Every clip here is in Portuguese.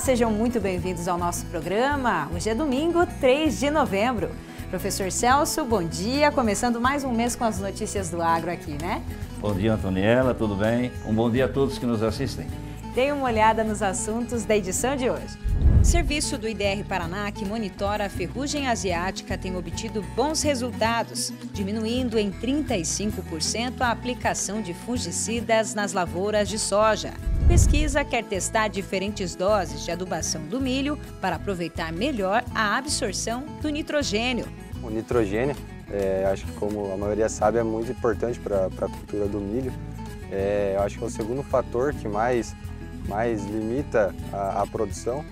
sejam muito bem-vindos ao nosso programa. Hoje é domingo, 3 de novembro. Professor Celso, bom dia. Começando mais um mês com as notícias do agro aqui, né? Bom dia, Antoniela, tudo bem? Um bom dia a todos que nos assistem. Dê uma olhada nos assuntos da edição de hoje. O serviço do IDR Paraná, que monitora a ferrugem asiática, tem obtido bons resultados, diminuindo em 35% a aplicação de fungicidas nas lavouras de soja. A pesquisa quer testar diferentes doses de adubação do milho para aproveitar melhor a absorção do nitrogênio. O nitrogênio, acho que como a maioria sabe, é muito importante para a cultura do milho. Eu acho que é o segundo fator que mais limita a produção.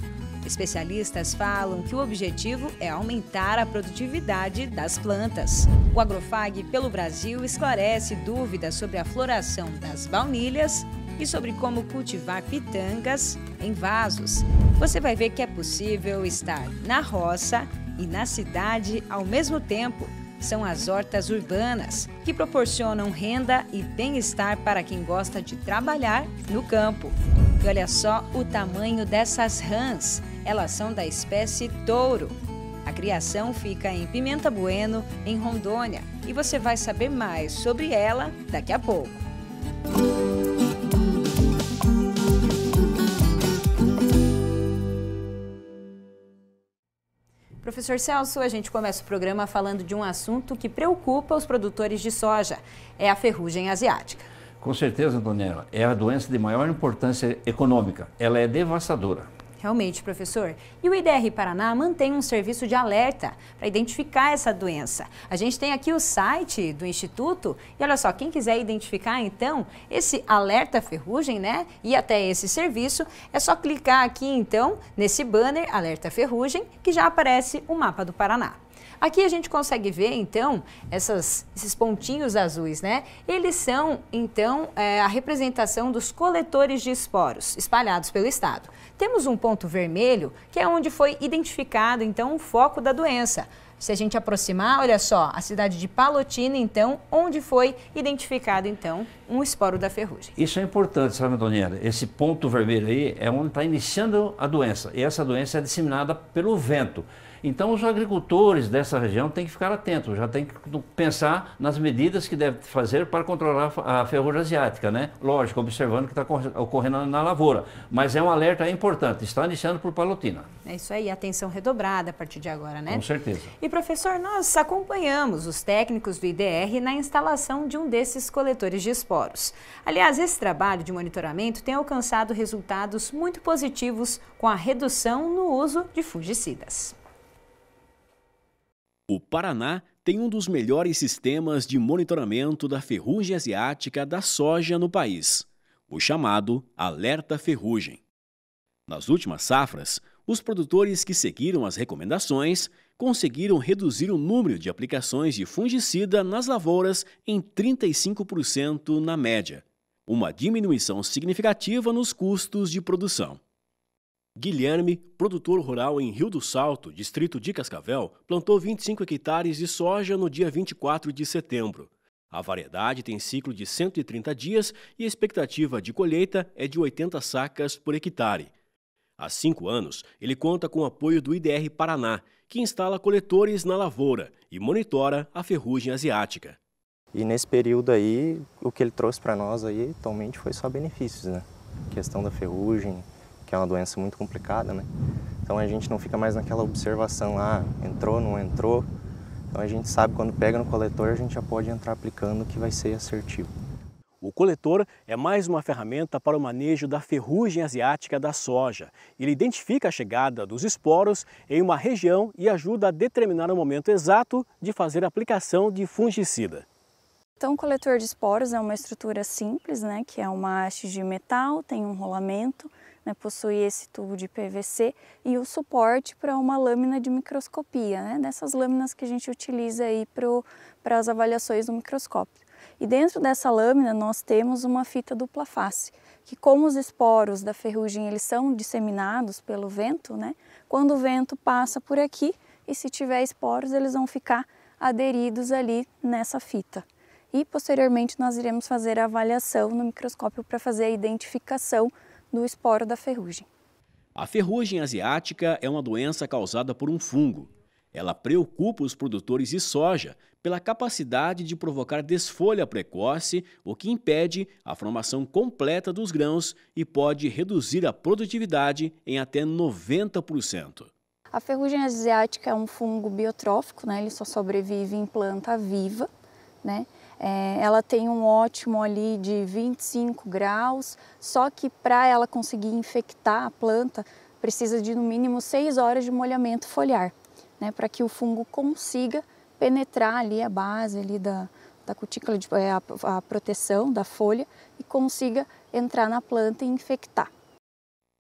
Especialistas falam que o objetivo é aumentar a produtividade das plantas. O Agrofag pelo Brasil esclarece dúvidas sobre a floração das baunilhas e sobre como cultivar pitangas em vasos. Você vai ver que é possível estar na roça e na cidade ao mesmo tempo. São as hortas urbanas, que proporcionam renda e bem-estar para quem gosta de trabalhar no campo. E olha só o tamanho dessas rãs. Elas são da espécie touro. A criação fica em Pimenta Bueno, em Rondônia. E você vai saber mais sobre ela daqui a pouco. Professor Celso, a gente começa o programa falando de um assunto que preocupa os produtores de soja, é a ferrugem asiática. Com certeza, Antoniela, é a doença de maior importância econômica, ela é devastadora. Realmente, professor. E o IDR Paraná mantém um serviço de alerta para identificar essa doença. A gente tem aqui o site do Instituto e olha só, quem quiser identificar então esse alerta ferrugem, né, e até esse serviço, é só clicar aqui então nesse banner Alerta Ferrugem, que já aparece o mapa do Paraná. Aqui a gente consegue ver, então, esses pontinhos azuis, né? Eles são, então, a representação dos coletores de esporos espalhados pelo estado. Temos um ponto vermelho, que é onde foi identificado, então, o foco da doença. Se a gente aproximar, olha só, a cidade de Palotina, então, onde foi identificado, então, um esporo da ferrugem. Isso é importante, sabe, Antoniela? Esse ponto vermelho aí é onde está iniciando a doença. E essa doença é disseminada pelo vento. Então, os agricultores dessa região têm que ficar atentos, já têm que pensar nas medidas que devem fazer para controlar a ferrugem asiática, né? Lógico, observando o que está ocorrendo na lavoura. Mas é um alerta importante, está iniciando por Palotina. É isso aí, atenção redobrada a partir de agora, né? Com certeza. E, professor, nós acompanhamos os técnicos do IDR na instalação de um desses coletores de esporos. Aliás, esse trabalho de monitoramento tem alcançado resultados muito positivos com a redução no uso de fungicidas. O Paraná tem um dos melhores sistemas de monitoramento da ferrugem asiática da soja no país, o chamado Alerta Ferrugem. Nas últimas safras, os produtores que seguiram as recomendações conseguiram reduzir o número de aplicações de fungicida nas lavouras em 35% na média, uma diminuição significativa nos custos de produção. Guilherme, produtor rural em Rio do Salto, distrito de Cascavel, plantou 25 hectares de soja no dia 24 de setembro. A variedade tem ciclo de 130 dias e a expectativa de colheita é de 80 sacas por hectare. Há 5 anos, ele conta com o apoio do IDR Paraná, que instala coletores na lavoura e monitora a ferrugem asiática. E nesse período aí, o que ele trouxe para nós aí atualmente foi só benefícios, né? A questão da ferrugem, que é uma doença muito complicada, né? Então a gente não fica mais naquela observação, entrou, não entrou. Então a gente sabe quando pega no coletor, a gente já pode entrar aplicando que vai ser assertivo. O coletor é mais uma ferramenta para o manejo da ferrugem asiática da soja. Ele identifica a chegada dos esporos em uma região e ajuda a determinar o momento exato de fazer a aplicação de fungicida. Então, o coletor de esporos é uma estrutura simples, né, que é uma haste de metal, tem um rolamento, né, possui esse tubo de PVC e o suporte para uma lâmina de microscopia, né, dessas lâminas que a gente utiliza aí para as avaliações do microscópio. E dentro dessa lâmina nós temos uma fita dupla face, que como os esporos da ferrugem eles são disseminados pelo vento, né, quando o vento passa por aqui e se tiver esporos eles vão ficar aderidos ali nessa fita. E posteriormente nós iremos fazer a avaliação no microscópio para fazer a identificação do esporo da ferrugem. A ferrugem asiática é uma doença causada por um fungo. Ela preocupa os produtores de soja pela capacidade de provocar desfolha precoce, o que impede a formação completa dos grãos e pode reduzir a produtividade em até 90%. A ferrugem asiática é um fungo biotrófico, né? Ele só sobrevive em planta viva, né? Ela tem um ótimo ali de 25 graus, só que para ela conseguir infectar a planta, precisa de no mínimo 6 horas de molhamento foliar, né? Para que o fungo consiga penetrar ali a base ali da cutícula, a proteção da folha e consiga entrar na planta e infectar.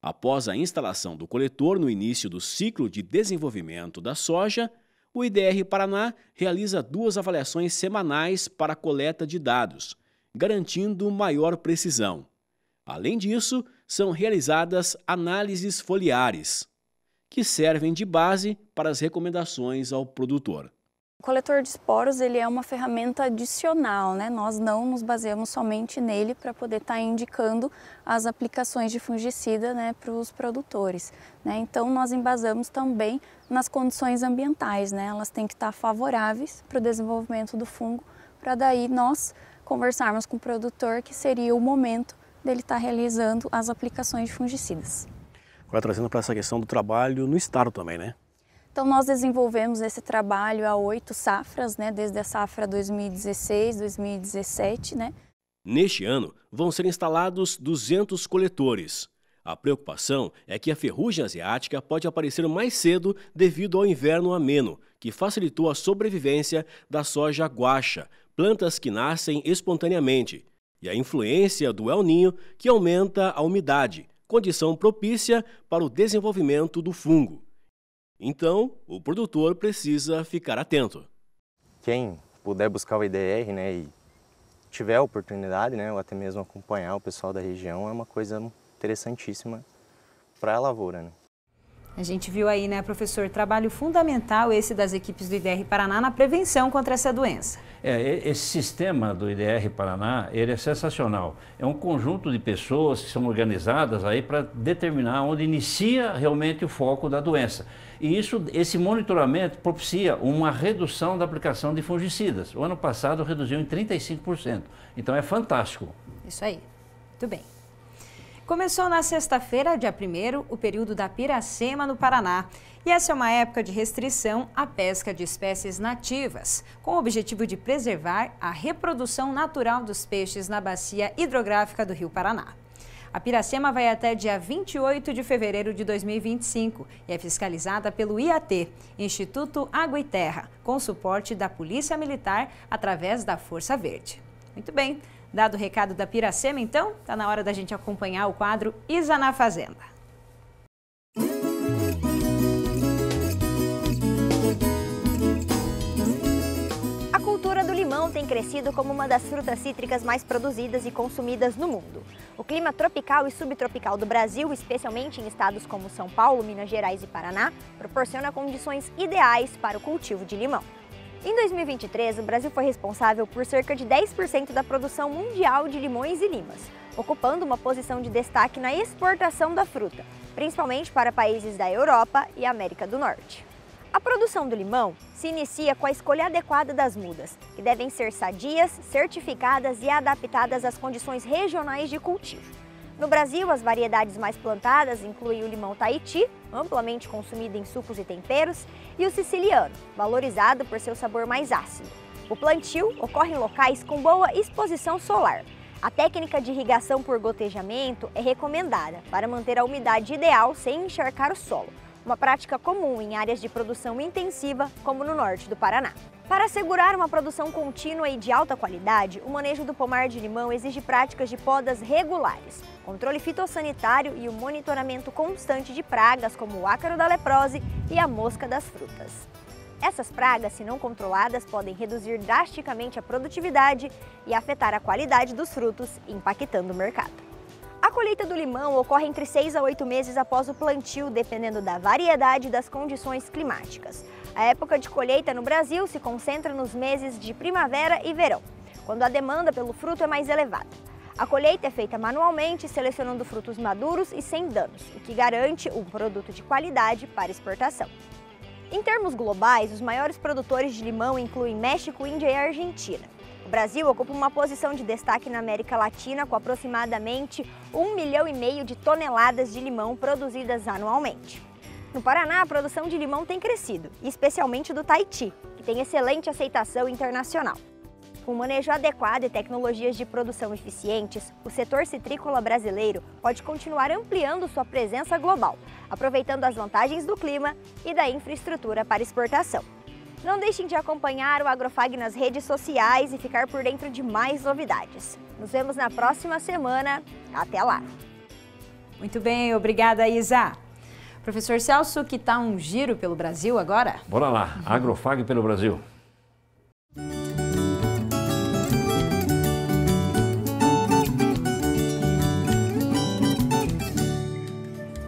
Após a instalação do coletor no início do ciclo de desenvolvimento da soja, o IDR Paraná realiza 2 avaliações semanais para a coleta de dados, garantindo maior precisão. Além disso, são realizadas análises foliares, que servem de base para as recomendações ao produtor. O coletor de esporos ele é uma ferramenta adicional, né? Nós não nos baseamos somente nele para poder estar indicando as aplicações de fungicida, né, para os produtores, né? Então nós embasamos também nas condições ambientais, né? Elas têm que estar favoráveis para o desenvolvimento do fungo, para daí nós conversarmos com o produtor que seria o momento dele estar realizando as aplicações de fungicidas. Agora trazendo para essa questão do trabalho no estado também, né? Então nós desenvolvemos esse trabalho há 8 safras, né, desde a safra 2016, 2017, né? Neste ano, vão ser instalados 200 coletores. A preocupação é que a ferrugem asiática pode aparecer mais cedo devido ao inverno ameno, que facilitou a sobrevivência da soja guaxa, plantas que nascem espontaneamente, e a influência do El Niño, que aumenta a umidade, condição propícia para o desenvolvimento do fungo. Então, o produtor precisa ficar atento. Quem puder buscar o IDR, né, e tiver a oportunidade, né, ou até mesmo acompanhar o pessoal da região, é uma coisa interessantíssima para a lavoura, né? A gente viu aí, né, professor, trabalho fundamental esse das equipes do IDR Paraná na prevenção contra essa doença. Esse sistema do IDR Paraná, ele é sensacional. É um conjunto de pessoas que são organizadas aí para determinar onde inicia realmente o foco da doença. E esse monitoramento propicia uma redução da aplicação de fungicidas. O ano passado reduziu em 35%. Então é fantástico. Isso aí. Muito bem. Começou na sexta-feira, dia 1º, o período da piracema no Paraná. E essa é uma época de restrição à pesca de espécies nativas, com o objetivo de preservar a reprodução natural dos peixes na bacia hidrográfica do Rio Paraná. A piracema vai até dia 28 de fevereiro de 2025 e é fiscalizada pelo IAT, Instituto Água e Terra, com suporte da Polícia Militar através da Força Verde. Muito bem. Dado o recado da piracema, então, está na hora da gente acompanhar o quadro Isa na Fazenda. A cultura do limão tem crescido como uma das frutas cítricas mais produzidas e consumidas no mundo. O clima tropical e subtropical do Brasil, especialmente em estados como São Paulo, Minas Gerais e Paraná, proporciona condições ideais para o cultivo de limão. Em 2023, o Brasil foi responsável por cerca de 10% da produção mundial de limões e limas, ocupando uma posição de destaque na exportação da fruta, principalmente para países da Europa e América do Norte. A produção do limão se inicia com a escolha adequada das mudas, que devem ser sadias, certificadas e adaptadas às condições regionais de cultivo. No Brasil, as variedades mais plantadas incluem o limão Tahiti, amplamente consumido em sucos e temperos, e o siciliano, valorizado por seu sabor mais ácido. O plantio ocorre em locais com boa exposição solar. A técnica de irrigação por gotejamento é recomendada para manter a umidade ideal sem encharcar o solo, uma prática comum em áreas de produção intensiva, como no norte do Paraná. Para assegurar uma produção contínua e de alta qualidade, o manejo do pomar de limão exige práticas de podas regulares, controle fitossanitário e o monitoramento constante de pragas como o ácaro da leprose e a mosca das frutas. Essas pragas, se não controladas, podem reduzir drasticamente a produtividade e afetar a qualidade dos frutos, impactando o mercado. A colheita do limão ocorre entre 6 a 8 meses após o plantio, dependendo da variedade e das condições climáticas. A época de colheita no Brasil se concentra nos meses de primavera e verão, quando a demanda pelo fruto é mais elevada. A colheita é feita manualmente, selecionando frutos maduros e sem danos, o que garante um produto de qualidade para exportação. Em termos globais, os maiores produtores de limão incluem México, Índia e Argentina. O Brasil ocupa uma posição de destaque na América Latina com aproximadamente 1,5 milhão de toneladas de limão produzidas anualmente. No Paraná, a produção de limão tem crescido, especialmente do Tahiti, que tem excelente aceitação internacional. Com manejo adequado e tecnologias de produção eficientes, o setor citrícola brasileiro pode continuar ampliando sua presença global, aproveitando as vantagens do clima e da infraestrutura para exportação. Não deixem de acompanhar o Agrofag nas redes sociais e ficar por dentro de mais novidades. Nos vemos na próxima semana. Até lá! Muito bem, obrigada, Isa. Professor Celso, que tal um giro pelo Brasil agora? Bora lá, Agrofag pelo Brasil.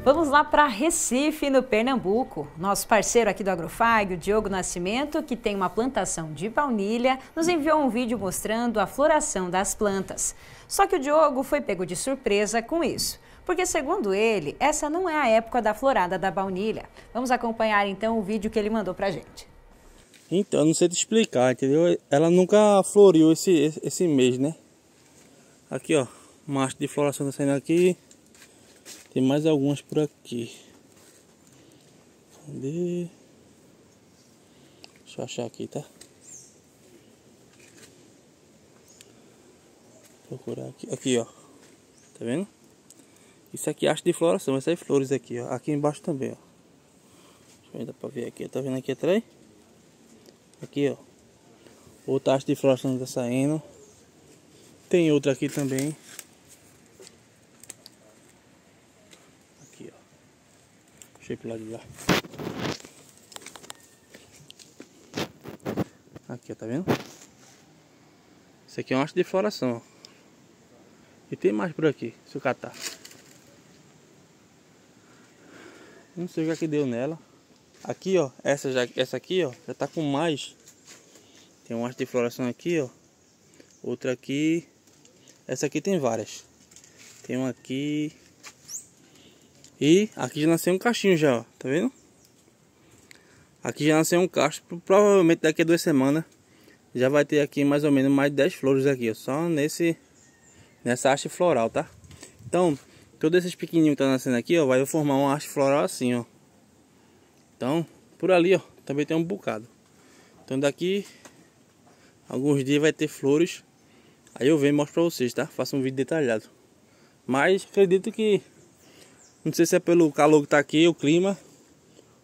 Vamos lá para Recife, no Pernambuco. Nosso parceiro aqui do Agrofag, o Diogo Nascimento, que tem uma plantação de baunilha, nos enviou um vídeo mostrando a floração das plantas. Só que o Diogo foi pego de surpresa com isso, porque segundo ele, essa não é a época da florada da baunilha. Vamos acompanhar então o vídeo que ele mandou pra gente. Então, eu não sei te explicar, entendeu? Ela nunca floriu esse mês, né? Aqui, ó, macho de floração tá saindo aqui. Tem mais algumas por aqui. Cadê? Deixa eu achar aqui, tá? Procurar aqui. Aqui, ó. Tá vendo? Isso aqui é haste de floração. Essas flores aqui, ó. Aqui embaixo também, ó. Deixa eu ver, dá pra ver aqui. Tá vendo aqui atrás? Aqui, ó. Outra haste de floração tá saindo. Tem outra aqui também. Deixa eu ir pro lado de lá. Aqui, ó, tá vendo? Isso aqui é uma haste de floração, ó. E tem mais por aqui, se eu catar. Não sei o que deu nela. Aqui, ó, essa aqui, ó, já tá com mais. Tem uma haste de floração aqui, ó. Outra aqui. Essa aqui tem várias. Tem uma aqui. E aqui já nasceu um cachinho já, ó, tá vendo? Aqui já nasceu um cacho, provavelmente daqui a 2 semanas já vai ter aqui mais ou menos mais 10 flores aqui, ó, só nessa haste floral, tá? Então, todos esses pequenininhos que tá nascendo aqui, ó, vai formar uma haste floral assim, ó. Então, por ali, ó, também tem um bocado. Então daqui alguns dias vai ter flores, aí eu venho e mostro pra vocês, tá? Faço um vídeo detalhado. Mas acredito que não sei se é pelo calor que tá aqui, o clima,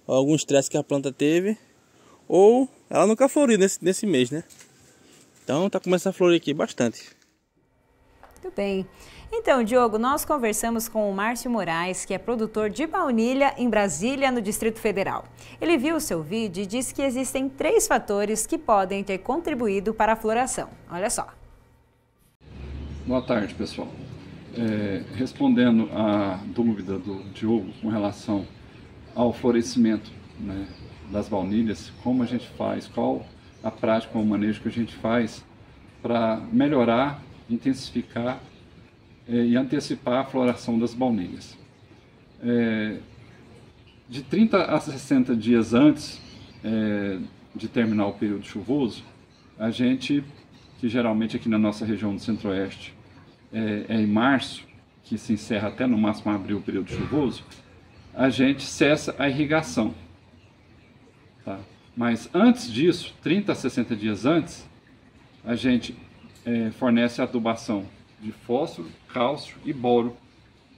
ou algum estresse que a planta teve, ou ela nunca floriu nesse mês, né? Então tá começando a florir aqui bastante. Muito bem. Então, Diogo, nós conversamos com o Márcio Moraes, que é produtor de baunilha em Brasília, no Distrito Federal. Ele viu o seu vídeo e disse que existem 3 fatores que podem ter contribuído para a floração. Olha só. Boa tarde, pessoal. Respondendo à dúvida do Diogo com relação ao florescimento, né, das baunilhas, como a gente faz, qual a prática, o manejo que a gente faz para melhorar, intensificar e antecipar a floração das baunilhas. De 30 a 60 dias antes de terminar o período chuvoso, a gente, que geralmente aqui na nossa região do Centro-Oeste é em março, que se encerra até no máximo abril o período chuvoso, a gente cessa a irrigação. Tá? Mas antes disso, 30 a 60 dias antes, a gente fornece a adubação de fósforo, cálcio e boro,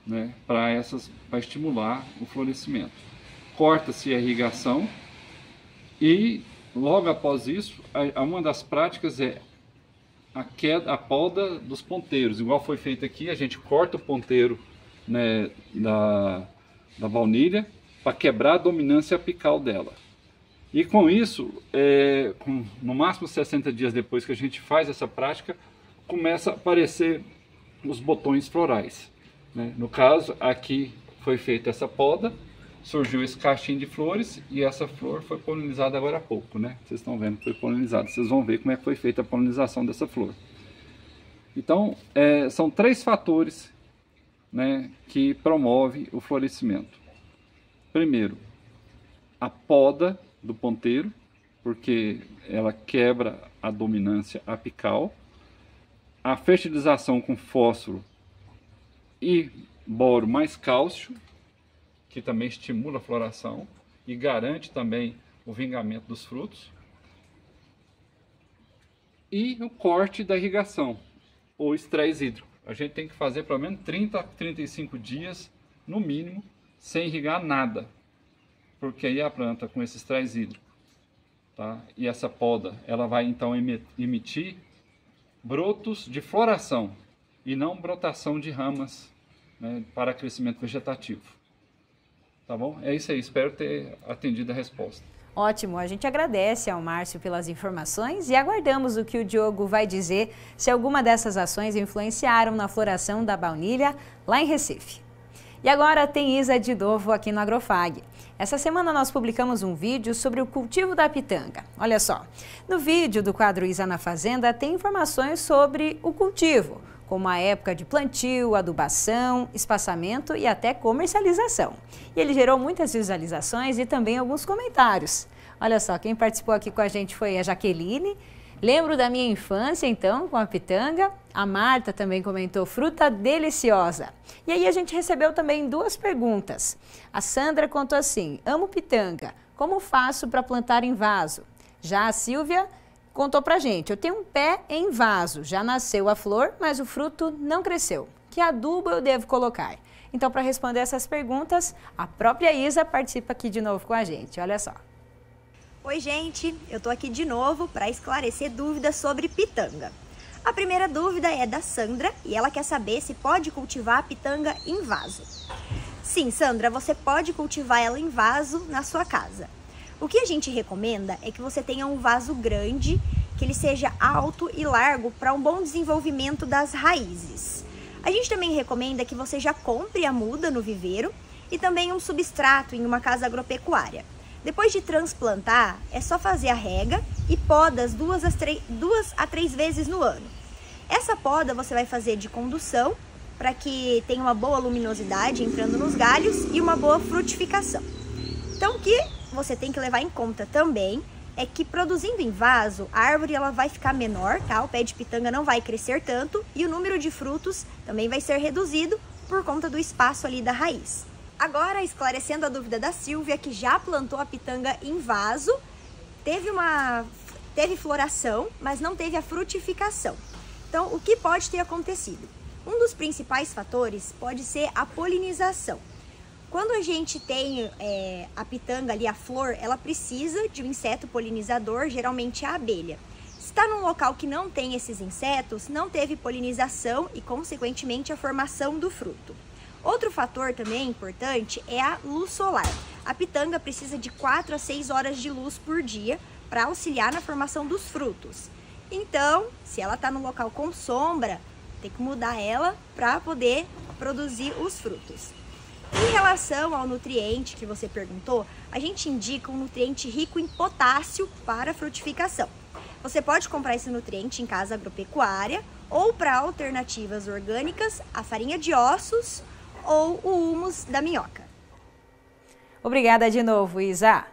né, para estimular o florescimento. Corta-se a irrigação e logo após isso, uma das práticas é a poda dos ponteiros, igual foi feito aqui. A gente corta o ponteiro, né, da baunilha para quebrar a dominância apical dela. E com isso, no máximo 60 dias depois que a gente faz essa prática, começa a aparecer os botões florais, né? No caso, aqui foi feita essa poda, surgiu esse cachinho de flores e essa flor foi polinizada agora há pouco, né? Vocês estão vendo que foi polinizada. Vocês vão ver como é que foi feita a polinização dessa flor. Então, são 3 fatores, né, que promovem o florescimento. Primeiro, a poda do ponteiro, porque ela quebra a dominância apical. A fertilização com fósforo e boro mais cálcio, que também estimula a floração e garante também o vingamento dos frutos. E o corte da irrigação, ou estresse hídrico. A gente tem que fazer pelo menos 30 a 35 dias, no mínimo, sem irrigar nada. Porque aí a planta, com esse estresse hídrico, tá? E essa poda, ela vai então emitir brotos de floração e não brotação de ramas, né, para crescimento vegetativo. Tá bom? É isso aí, espero ter atendido a resposta. Ótimo, a gente agradece ao Márcio pelas informações e aguardamos o que o Diogo vai dizer se alguma dessas ações influenciaram na floração da baunilha lá em Recife. E agora tem Isa de novo aqui no Agrofag. Essa semana nós publicamos um vídeo sobre o cultivo da pitanga. Olha só, no vídeo do quadro Isa na Fazenda tem informações sobre o cultivo, como a época de plantio, adubação, espaçamento e até comercialização. E ele gerou muitas visualizações e também alguns comentários. Olha só, quem participou aqui com a gente foi a Jaqueline. Lembro da minha infância, então, com a pitanga. A Marta também comentou, fruta deliciosa. E aí a gente recebeu também 2 perguntas. A Sandra contou assim, amo pitanga, como faço para plantar em vaso? Já a Silvia contou pra gente, eu tenho um pé em vaso, já nasceu a flor, mas o fruto não cresceu. Que adubo eu devo colocar? Então, para responder essas perguntas, a própria Isa participa aqui de novo com a gente. Olha só. Oi, gente! Eu tô aqui de novo para esclarecer dúvidas sobre pitanga. A primeira dúvida é da Sandra e ela quer saber se pode cultivar a pitanga em vaso. Sim, Sandra, você pode cultivar ela em vaso na sua casa. O que a gente recomenda é que você tenha um vaso grande, que ele seja alto e largo para um bom desenvolvimento das raízes. A gente também recomenda que você já compre a muda no viveiro e também um substrato em uma casa agropecuária. Depois de transplantar, é só fazer a rega e podas 2 a 3 vezes no ano. Essa poda você vai fazer de condução para que tenha uma boa luminosidade entrando nos galhos e uma boa frutificação. Então, o que você tem que levar em conta também é que produzindo em vaso, a árvore ela vai ficar menor, tá? O pé de pitanga não vai crescer tanto e o número de frutos também vai ser reduzido por conta do espaço ali da raiz. Agora, esclarecendo a dúvida da Silvia, que já plantou a pitanga em vaso, teve floração, mas não teve a frutificação. Então, o que pode ter acontecido? Um dos principais fatores pode ser a polinização. Quando a gente tem a pitanga ali, a flor, ela precisa de um inseto polinizador, geralmente a abelha. Se está num local que não tem esses insetos, não teve polinização e, consequentemente, a formação do fruto. Outro fator também importante é a luz solar. A pitanga precisa de 4 a 6 horas de luz por dia para auxiliar na formação dos frutos. Então, se ela está num local com sombra, tem que mudar ela para poder produzir os frutos. Em relação ao nutriente que você perguntou, a gente indica um nutriente rico em potássio para a frutificação. Você pode comprar esse nutriente em casa agropecuária ou para alternativas orgânicas, a farinha de ossos ou o humus da minhoca. Obrigada de novo, Isa.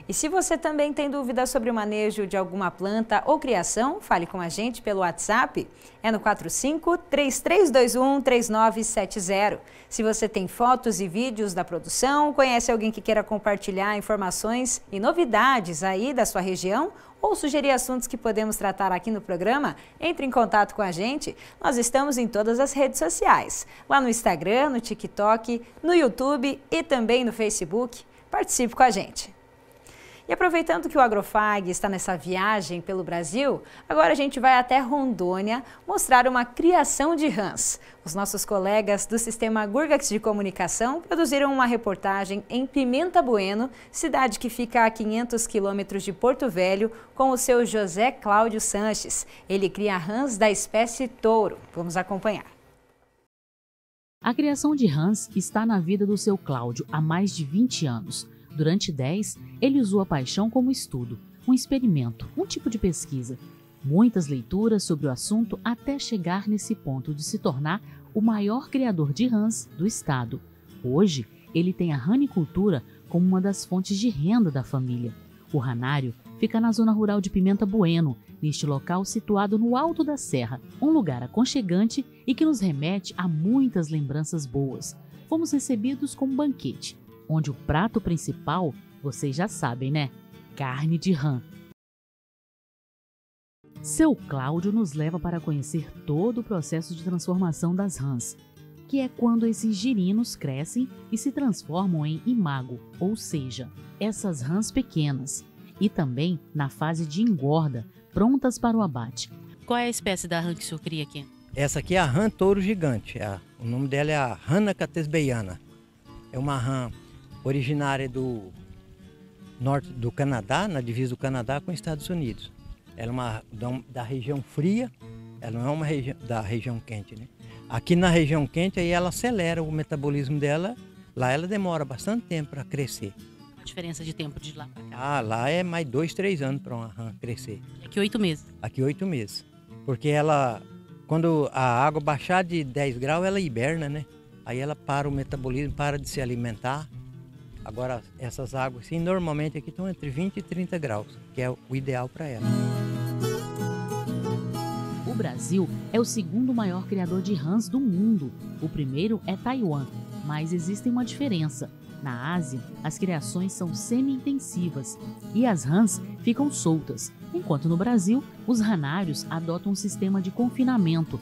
E se você também tem dúvidas sobre o manejo de alguma planta ou criação, fale com a gente pelo WhatsApp, é no 45-3321-3970. Se você tem fotos e vídeos da produção, conhece alguém que queira compartilhar informações e novidades aí da sua região, ou sugerir assuntos que podemos tratar aqui no programa, entre em contato com a gente. Nós estamos em todas as redes sociais, lá no Instagram, no TikTok, no YouTube e também no Facebook. Participe com a gente. E aproveitando que o Agrofag está nessa viagem pelo Brasil, agora a gente vai até Rondônia mostrar uma criação de rãs. Os nossos colegas do Sistema Gurgax de Comunicação produziram uma reportagem em Pimenta Bueno, cidade que fica a 500 quilômetros de Porto Velho, com o seu José Cláudio Sanches. Ele cria rãs da espécie touro. Vamos acompanhar. A criação de rãs está na vida do seu Cláudio há mais de 20 anos. Durante 10, ele usou a paixão como estudo, um experimento, um tipo de pesquisa. Muitas leituras sobre o assunto até chegar nesse ponto de se tornar o maior criador de rãs do estado. Hoje, ele tem a ranicultura como uma das fontes de renda da família. O ranário fica na zona rural de Pimenta Bueno, neste local situado no alto da serra, um lugar aconchegante e que nos remete a muitas lembranças boas. Fomos recebidos com um banquete, onde o prato principal, vocês já sabem, né? Carne de rã. Seu Cláudio nos leva para conhecer todo o processo de transformação das rãs, que é quando esses girinos crescem e se transformam em imago, ou seja, essas rãs pequenas, e também na fase de engorda, prontas para o abate. Qual é a espécie da rã que o senhor cria aqui? Essa aqui é a rã touro gigante, o nome dela é a Rana catesbeiana. É uma rã originária do norte do Canadá, na divisa do Canadá com os Estados Unidos. Ela é uma da região fria, ela não é uma da região quente, né? Aqui na região quente aí ela acelera o metabolismo dela, lá ela demora bastante tempo para crescer. A diferença de tempo de lá para cá? Ah, lá é mais 2, 3 anos para uma rã crescer. Aqui 8 meses? Aqui 8 meses, porque ela, quando a água baixar de 10 graus, ela hiberna, né? Aí ela para o metabolismo, para de se alimentar. Agora essas águas, sim, normalmente aqui estão entre 20 e 30 graus, que é o ideal para ela. O Brasil é o segundo maior criador de rãs do mundo. O primeiro é Taiwan, mas existe uma diferença. Na Ásia, as criações são semi-intensivas e as rãs ficam soltas, enquanto no Brasil, os ranários adotam um sistema de confinamento.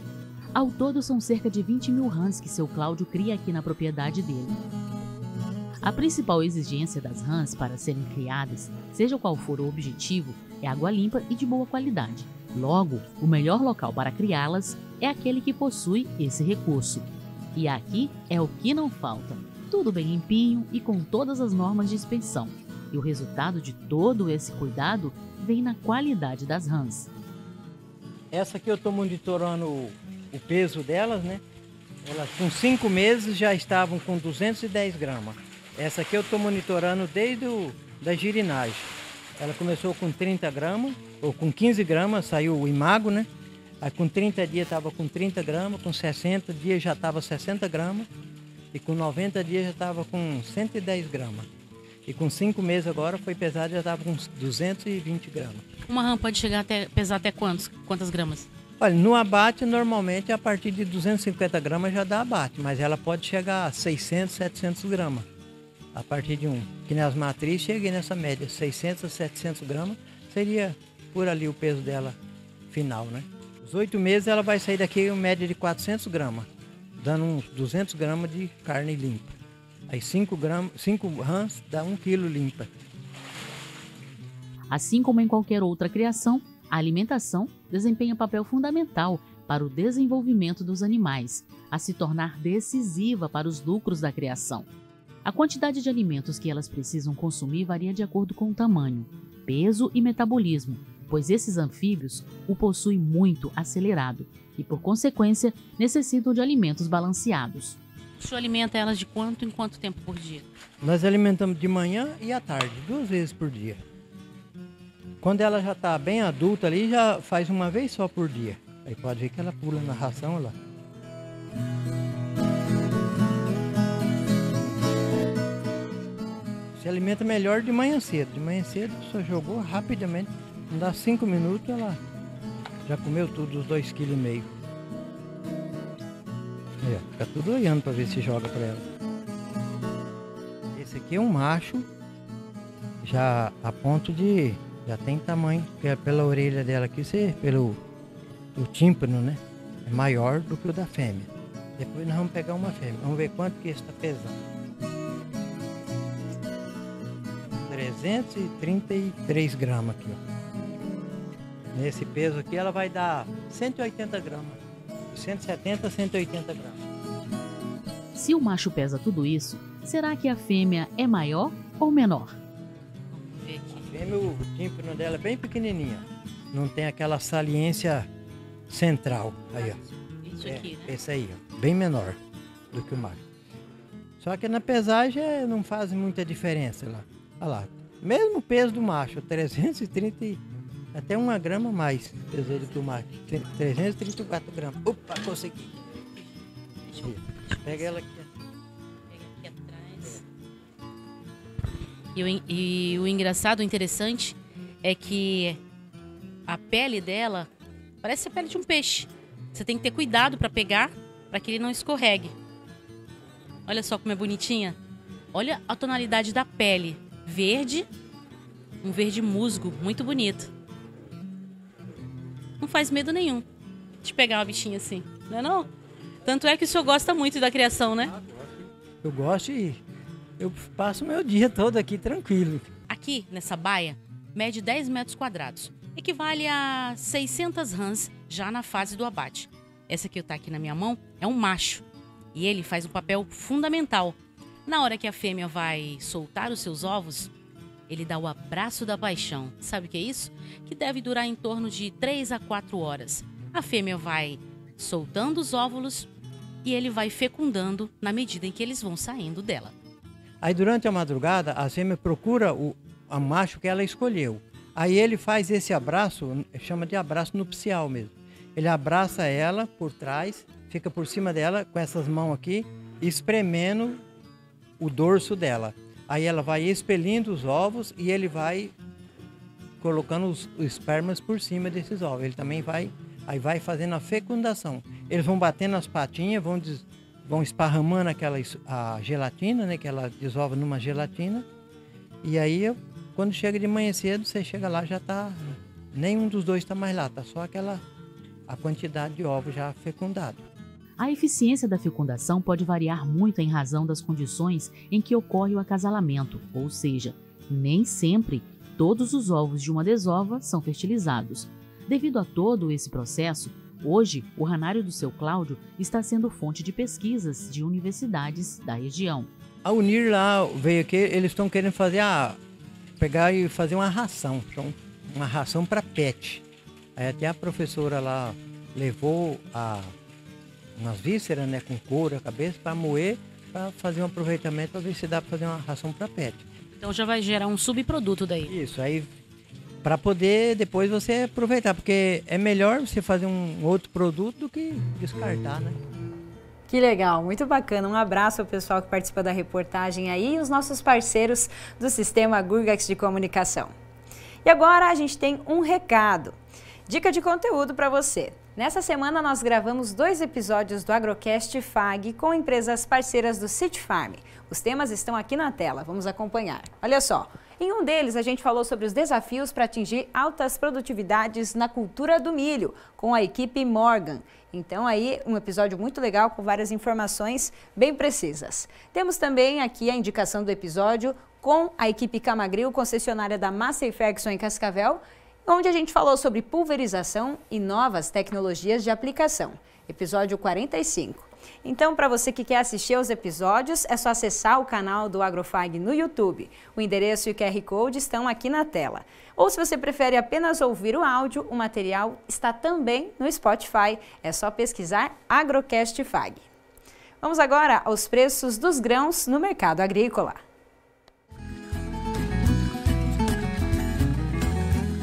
Ao todo, são cerca de 20 mil rãs que seu Cláudio cria aqui na propriedade dele. A principal exigência das rãs para serem criadas, seja qual for o objetivo, é água limpa e de boa qualidade. Logo, o melhor local para criá-las é aquele que possui esse recurso. E aqui é o que não falta. Tudo bem limpinho e com todas as normas de inspeção. E o resultado de todo esse cuidado vem na qualidade das rãs. Essa aqui eu estou monitorando o peso delas, né? Elas com 5 meses já estavam com 210 gramas. Essa aqui eu estou monitorando desde da girinagem. Ela começou com 30 gramas, ou com 15 gramas, saiu o imago, né? Aí com 30 dias estava com 30 gramas, com 60 dias já estava 60 gramas, e com 90 dias já estava com 110 gramas. E com 5 meses agora foi pesado, já estava com 220 gramas. Uma rã pode chegar até pesar até quantas gramas? Olha, no abate, normalmente, a partir de 250 gramas já dá abate, mas ela pode chegar a 600, 700 gramas. A partir de que nas matrizes cheguei nessa média, 600 a 700 gramas, seria por ali o peso dela final, né? Os 8 meses ela vai sair daqui em média de 400 gramas, dando uns 200 gramas de carne limpa. Aí 5 rãs dá 1 quilo limpa. Assim como em qualquer outra criação, a alimentação desempenha papel fundamental para o desenvolvimento dos animais, a se tornar decisiva para os lucros da criação. A quantidade de alimentos que elas precisam consumir varia de acordo com o tamanho, peso e metabolismo, pois esses anfíbios o possuem muito acelerado e, por consequência, necessitam de alimentos balanceados. O senhor alimenta elas de quanto em quanto tempo por dia? Nós alimentamos de manhã e à tarde, 2 vezes por dia. Quando ela já está bem adulta ali, já faz uma vez só por dia. Aí pode ver que ela pula na ração lá. Se alimenta melhor de manhã cedo. De manhã cedo só jogou rapidamente, não dá 5 minutos, ela já comeu tudo, os 2,5 kg. Fica tudo olhando para ver se joga para ela. Esse aqui é um macho, já a ponto de, já tem tamanho, pela orelha dela aqui, pelo tímpano, né? É maior do que o da fêmea. Depois nós vamos pegar uma fêmea, vamos ver quanto que esse está pesando. 333 gramas aqui, ó. Nesse peso aqui ela vai dar 180 gramas, 170 a 180 gramas. Se o macho pesa tudo isso, será que a fêmea é maior ou menor? Vamos ver aqui. A fêmea, o tímpano dela é bem pequenininha, não tem aquela saliência central. Aí, ó. Isso aqui, né? Esse aí, ó, bem menor do que o macho. Só que na pesagem não faz muita diferença lá. Olha lá, mesmo peso do macho, 333 Até 1 grama mais pesou do que o macho. 334 gramas. Opa, consegui. Pega ela aqui. Pega aqui atrás. E o engraçado, o interessante, é que a pele dela parece a pele de um peixe. Você tem que ter cuidado para pegar, para que ele não escorregue. Olha só como é bonitinha. Olha a tonalidade da pele. Verde, um verde musgo, muito bonito. Não faz medo nenhum de pegar uma bichinha assim, não é não? Tanto é que o senhor gosta muito da criação, né? Eu gosto e eu passo meu dia todo aqui tranquilo. Aqui, nessa baia, mede 10 metros quadrados. Equivale a 600 rãs já na fase do abate. Essa que está aqui na minha mão é um macho. E ele faz um papel fundamental. Na hora que a fêmea vai soltar os seus ovos, ele dá o abraço da paixão. Sabe o que é isso? Que deve durar em torno de 3 a 4 horas. A fêmea vai soltando os óvulos e ele vai fecundando na medida em que eles vão saindo dela. Aí durante a madrugada, a fêmea procura o macho que ela escolheu. Aí ele faz esse abraço, chama de abraço nupcial mesmo. Ele abraça ela por trás, fica por cima dela com essas mãos aqui, espremendo o dorso dela. Aí ela vai expelindo os ovos e ele vai colocando os espermas por cima desses ovos. Ele também vai fazendo a fecundação. Eles vão batendo as patinhas, vão esparramando a gelatina, né, que ela dissolve numa gelatina. E aí, quando chega de manhã cedo, você chega lá, já tá, nenhum dos dois está mais lá, tá só a quantidade de ovos já fecundado. A eficiência da fecundação pode variar muito em razão das condições em que ocorre o acasalamento, ou seja, nem sempre todos os ovos de uma desova são fertilizados. Devido a todo esse processo, hoje o ranário do seu Cláudio está sendo fonte de pesquisas de universidades da região. A Unir lá veio aqui, eles estão querendo pegar e fazer uma ração para pet. Aí até a professora lá levou umas vísceras, né, com couro, a cabeça, para moer, para fazer um aproveitamento, para ver se dá para fazer uma ração para pet. Então já vai gerar um subproduto daí. Isso, aí para poder depois você aproveitar, porque é melhor você fazer um outro produto do que descartar, né? Que legal, muito bacana. Um abraço ao pessoal que participa da reportagem aí e os nossos parceiros do Sistema Gurgax de Comunicação. E agora a gente tem um recado. Dica de conteúdo para você. Nessa semana nós gravamos 2 episódios do Agrocast FAG com empresas parceiras do City Farm. Os temas estão aqui na tela, vamos acompanhar. Olha só, em um deles a gente falou sobre os desafios para atingir altas produtividades na cultura do milho, com a equipe Morgan. Então aí um episódio muito legal com várias informações bem precisas. Temos também aqui a indicação do episódio com a equipe Camagril, concessionária da Massey Ferguson em Cascavel, onde a gente falou sobre pulverização e novas tecnologias de aplicação. Episódio 45. Então, para você que quer assistir aos episódios, é só acessar o canal do Agrofag no YouTube. O endereço e o QR Code estão aqui na tela. Ou se você prefere apenas ouvir o áudio, o material está também no Spotify. É só pesquisar Agrocast FAG. Vamos agora aos preços dos grãos no mercado agrícola.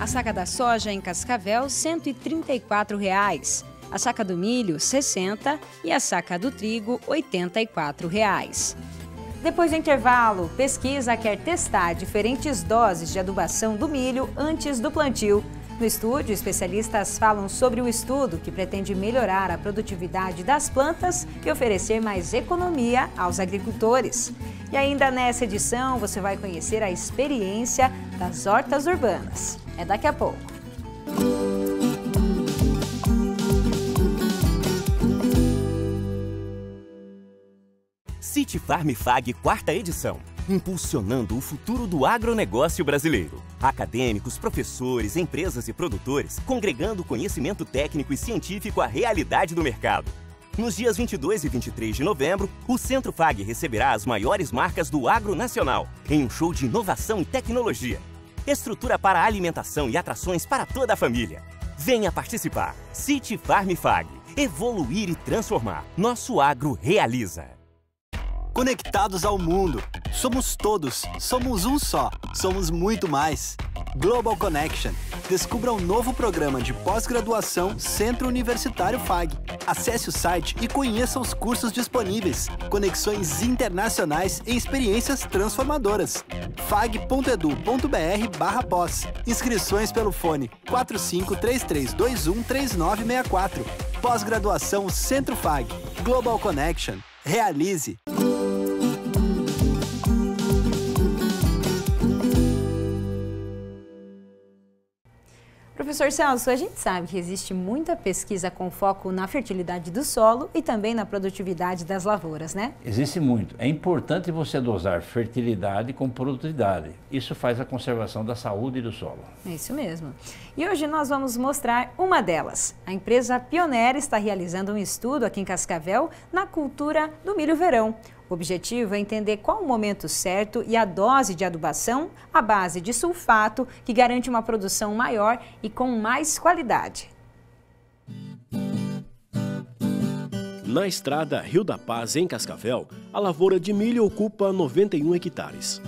A saca da soja em Cascavel, R$ 134,00. A saca do milho, R$ 60,00 e a saca do trigo, R$ 84,00. Depois do intervalo, pesquisa quer testar diferentes doses de adubação do milho antes do plantio. No estúdio, especialistas falam sobre o estudo que pretende melhorar a produtividade das plantas e oferecer mais economia aos agricultores. E ainda nessa edição, você vai conhecer a experiência das hortas urbanas. É daqui a pouco. City Farm FAG 4ª edição, impulsionando o futuro do agronegócio brasileiro. Acadêmicos, professores, empresas e produtores congregando conhecimento técnico e científico à realidade do mercado. Nos dias 22 e 23 de novembro, o Centro FAG receberá as maiores marcas do agro nacional em um show de inovação e tecnologia. Estrutura para alimentação e atrações para toda a família. Venha participar. City Farm FAG. Evoluir e transformar. Nosso agro realiza. Conectados ao mundo. Somos todos. Somos um só. Somos muito mais. Global Connection. descubra o novo programa de pós-graduação Centro Universitário FAG. Acesse o site e conheça os cursos disponíveis, conexões internacionais e experiências transformadoras. fag.edu.br/pós. Inscrições pelo fone 4533213964. Pós-graduação Centro FAG. Global Connection. Realize. Professor Celso, a gente sabe que existe muita pesquisa com foco na fertilidade do solo e também na produtividade das lavouras, né? Existe muito. É importante você dosar fertilidade com produtividade. Isso faz a conservação da saúde do solo. É isso mesmo. E hoje nós vamos mostrar uma delas. A empresa Pioneer está realizando um estudo aqui em Cascavel na cultura do milho verão. O objetivo é entender qual o momento certo e a dose de adubação à base de sulfato que garante uma produção maior e com mais qualidade. Na estrada Rio da Paz, em Cascavel, a lavoura de milho ocupa 91 hectares.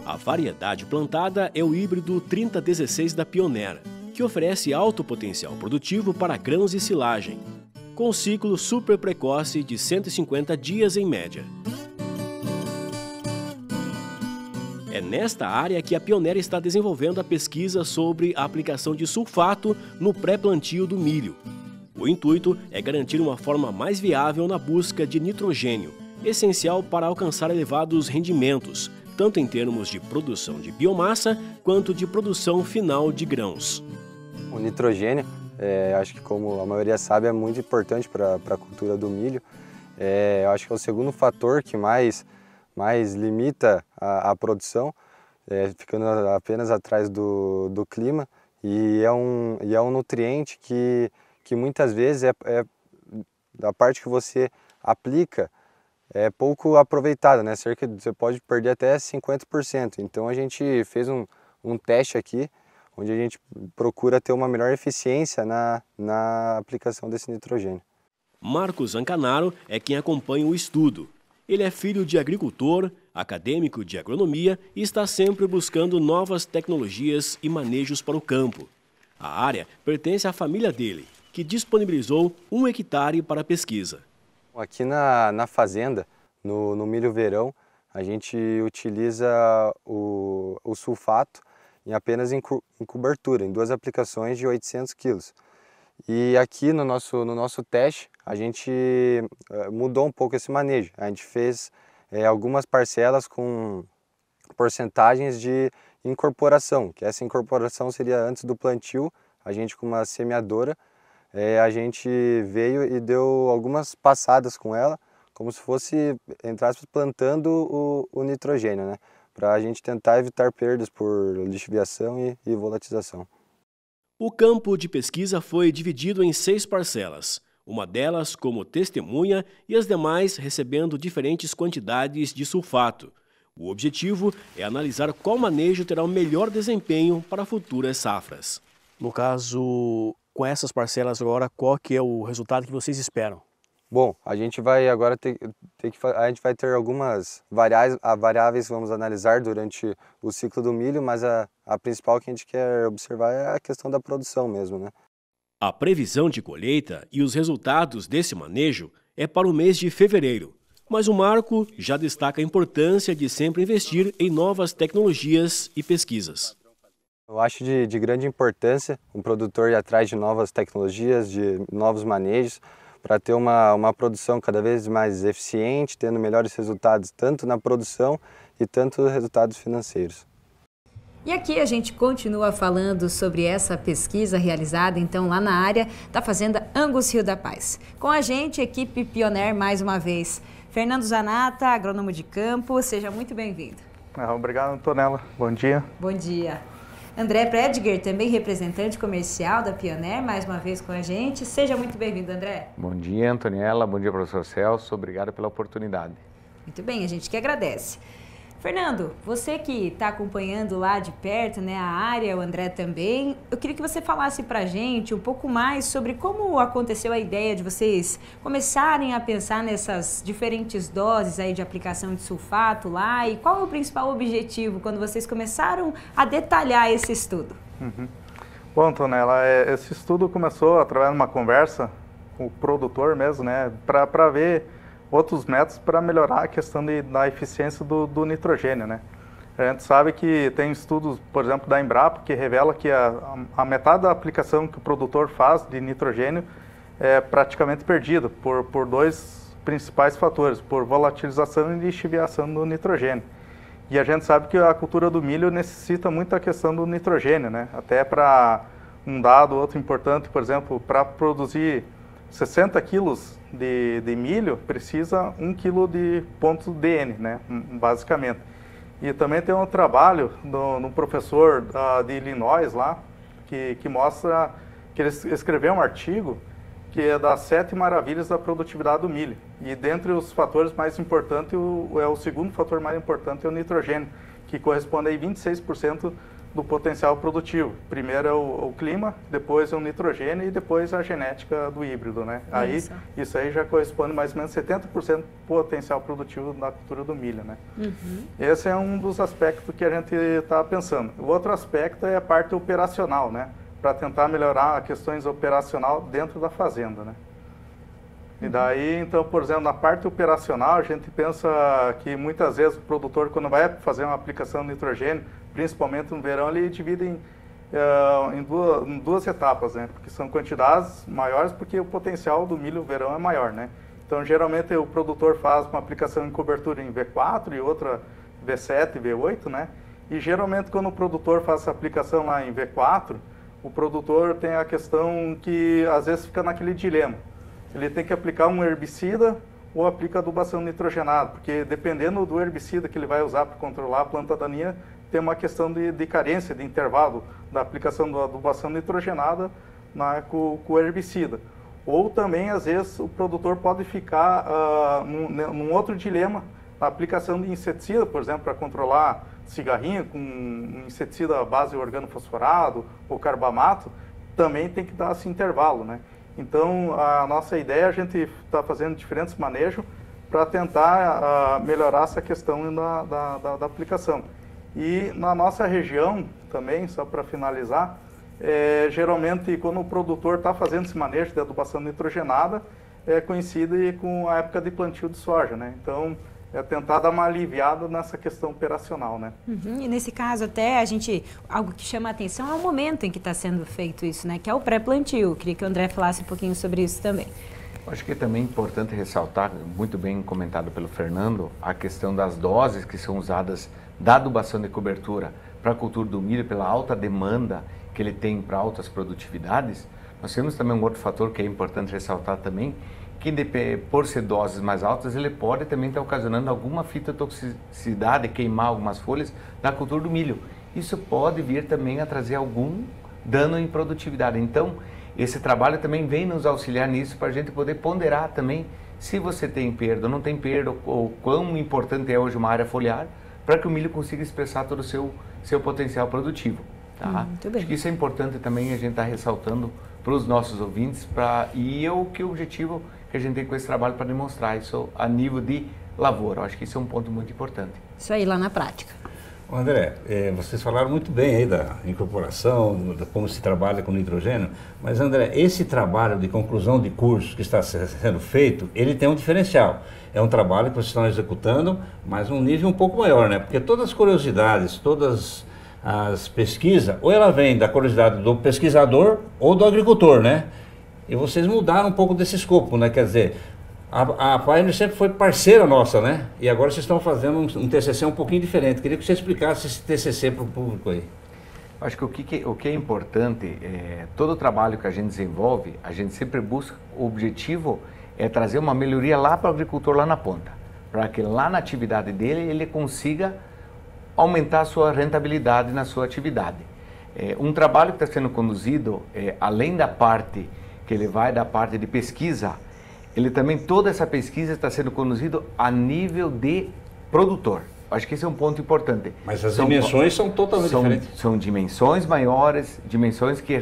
A variedade plantada é o híbrido 3016 da Pioneer, que oferece alto potencial produtivo para grãos e silagem, com ciclo super precoce de 150 dias em média. É nesta área que a Pioneer está desenvolvendo a pesquisa sobre a aplicação de sulfato no pré-plantio do milho. O intuito é garantir uma forma mais viável na busca de nitrogênio, essencial para alcançar elevados rendimentos, tanto em termos de produção de biomassa quanto de produção final de grãos. O nitrogênio, acho que, como a maioria sabe, é muito importante para a cultura do milho. Eu acho que é o segundo fator que mais limita a produção, ficando apenas atrás do clima, e é um nutriente que muitas vezes da parte que você aplica é pouco aproveitado, né? Você pode perder até 50%. Então a gente fez um teste aqui, onde a gente procura ter uma melhor eficiência na aplicação desse nitrogênio. Marcos Zancanaro é quem acompanha o estudo. Ele é filho de agricultor, acadêmico de agronomia e está sempre buscando novas tecnologias e manejos para o campo. A área pertence à família dele, que disponibilizou 1 hectare para a pesquisa. Aqui na fazenda, no milho verão, a gente utiliza o sulfato apenas em cobertura, em 2 aplicações de 800 quilos. E aqui no nosso teste, a gente mudou um pouco esse manejo. A gente fez algumas parcelas com porcentagens de incorporação, que essa incorporação seria antes do plantio. A gente, com uma semeadora, a gente veio e deu algumas passadas com ela, como se fosse, entre aspas, plantando o nitrogênio, né? Para a gente tentar evitar perdas por lixiviação e volatização. O campo de pesquisa foi dividido em 6 parcelas, uma delas como testemunha e as demais recebendo diferentes quantidades de sulfato. O objetivo é analisar qual manejo terá o melhor desempenho para futuras safras. No caso, com essas parcelas agora, qual que é o resultado que vocês esperam? Bom, a gente vai agora a gente vai ter algumas variáveis que vamos analisar durante o ciclo do milho, mas a principal que a gente quer observar é a questão da produção mesmo, né? A previsão de colheita e os resultados desse manejo é para o mês de fevereiro, mas o Marco já destaca a importância de sempre investir em novas tecnologias e pesquisas. Eu acho de grande importância um produtor ir atrás de novas tecnologias, de novos manejos, para ter uma produção cada vez mais eficiente, tendo melhores resultados tanto na produção e tanto resultados financeiros. E aqui a gente continua falando sobre essa pesquisa realizada então lá na área da Fazenda Angus Rio da Paz. Com a gente, equipe Pioneer mais uma vez. Fernando Zanata, agrônomo de campo, seja muito bem-vindo. Obrigado, Antonella. Bom dia. Bom dia. André Prediger, também representante comercial da Pioneer, mais uma vez com a gente. Seja muito bem-vindo, André. Bom dia, Antoniela. Bom dia, professor Celso. Obrigado pela oportunidade. Muito bem, a gente que agradece. Fernando, você que está acompanhando lá de perto, né, a área, o André também, eu queria que você falasse para a gente um pouco mais sobre como aconteceu a ideia de vocês começarem a pensar nessas diferentes doses aí de aplicação de sulfato lá e qual é o principal objetivo quando vocês começaram a detalhar esse estudo? Bom, Tonela, esse estudo começou através de uma conversa com o produtor mesmo, né, para ver outros métodos para melhorar a questão da eficiência do nitrogênio, né. A gente sabe que tem estudos, por exemplo, da Embrapa, que revela que a metade da aplicação que o produtor faz de nitrogênio é praticamente perdida por dois principais fatores, por volatilização e lixiviação do nitrogênio. E a gente sabe que a cultura do milho necessita muito a questão do nitrogênio, né? Até para um dado outro importante, por exemplo, para produzir 60 quilos de milho, precisa 1 quilo de ponto DN, né? Basicamente. E também tem um trabalho no professor de Illinois lá, que mostra que ele escreveu um artigo que é das 7 maravilhas da produtividade do milho. E dentre os fatores mais importantes, o segundo fator mais importante é o nitrogênio, que corresponde a 26% do potencial produtivo. Primeiro é o clima, depois é o nitrogênio e depois a genética do híbrido, né? Aí, isso aí já corresponde mais ou menos 70% do potencial produtivo da cultura do milho, né? Esse é um dos aspectos que a gente está pensando. O outro aspecto é a parte operacional, né? Para tentar melhorar questões operacional dentro da fazenda, né? E daí, então, por exemplo, na parte operacional, a gente pensa que muitas vezes o produtor, quando vai fazer uma aplicação de nitrogênio, principalmente no verão, ele divide em duas etapas, né? Porque são quantidades maiores, porque o potencial do milho no verão é maior, né? Então, geralmente, o produtor faz uma aplicação em cobertura em V4 e outra V7 e V8, né? E, geralmente, quando o produtor faz essa aplicação lá em V4, o produtor tem a questão que, às vezes, fica naquele dilema. Ele tem que aplicar um herbicida ou aplica adubação nitrogenada, porque dependendo do herbicida que ele vai usar para controlar a planta daninha, tem uma questão de carência, de intervalo da aplicação da adubação nitrogenada com o herbicida. Ou também, às vezes, o produtor pode ficar num outro dilema, na aplicação de inseticida, por exemplo, para controlar cigarrinho com um inseticida à base organofosforado ou carbamato, também tem que dar esse intervalo, né? Então, a nossa ideia, a gente está fazendo diferentes manejos para tentar melhorar essa questão da aplicação. E na nossa região também, só para finalizar, geralmente quando o produtor está fazendo esse manejo de adubação nitrogenada, coincide com a época de plantio de soja, né? Então, é tentar dar uma aliviada nessa questão operacional, né? E nesse caso até algo que chama a atenção é o momento em que está sendo feito isso, né? Que é o pré-plantio. Queria que o André falasse um pouquinho sobre isso também. Acho que é também importante ressaltar, muito bem comentado pelo Fernando, a questão das doses que são usadas da adubação de cobertura para a cultura do milho, pela alta demanda que ele tem para altas produtividades. Nós temos também um outro fator que é importante ressaltar também, que por ser doses mais altas, ele pode também estar ocasionando alguma fitotoxicidade, queimar algumas folhas da cultura do milho. Isso pode vir também a trazer algum dano em produtividade. Então, esse trabalho também vem nos auxiliar nisso para a gente poder ponderar também se você tem perda ou não tem perda, ou quão importante é hoje uma área foliar, para que o milho consiga expressar todo o seu potencial produtivo. Tá? Muito bem. Acho que isso é importante também a gente estar ressaltando para os nossos ouvintes, e o objetivo que a gente tem com esse trabalho para demonstrar isso a nível de lavoura. Eu acho que isso é um ponto muito importante. Isso aí lá na prática. André, vocês falaram muito bem aí da incorporação, de como se trabalha com nitrogênio, mas André, esse trabalho de conclusão de curso que está sendo feito, ele tem um diferencial. É um trabalho que vocês estão executando, mas num nível um pouco maior, né? Porque todas as curiosidades, todas as pesquisas, ou ela vem da curiosidade do pesquisador ou do agricultor, né? E vocês mudaram um pouco desse escopo, né? Quer dizer, a Pioneer sempre foi parceira nossa, né? E agora vocês estão fazendo um TCC um pouquinho diferente. Queria que você explicasse esse TCC para o público aí. Acho que o que é importante, todo o trabalho que a gente desenvolve, a gente sempre busca, o objetivo é trazer uma melhoria lá para o agricultor lá na ponta, para que lá na atividade dele ele consiga aumentar a sua rentabilidade na sua atividade. Um trabalho que está sendo conduzido, além da parte que ele vai da parte de pesquisa, ele também, toda essa pesquisa está sendo conduzida a nível de produtor. Acho que esse é um ponto importante. Mas as dimensões são totalmente diferentes. São dimensões maiores, dimensões que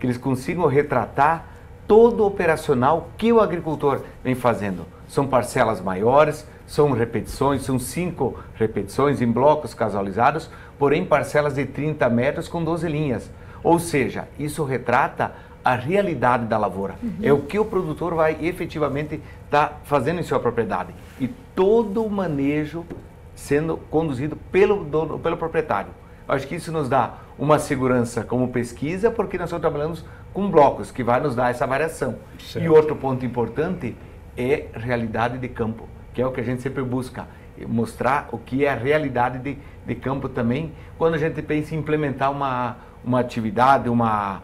eles consigam retratar todo o operacional que o agricultor vem fazendo. São parcelas maiores, são repetições, são 5 repetições em blocos casalizados, porém parcelas de 30 metros com 12 linhas. Ou seja, isso retrata a realidade da lavoura. É o que o produtor vai efetivamente estar fazendo em sua propriedade. E todo o manejo sendo conduzido pelo dono, pelo proprietário. Eu acho que isso nos dá uma segurança como pesquisa, porque nós estamos trabalhando com blocos, que vai nos dar essa variação. Certo. E outro ponto importante é realidade de campo, que é o que a gente sempre busca, mostrar o que é a realidade de campo também, quando a gente pensa em implementar uma atividade, uma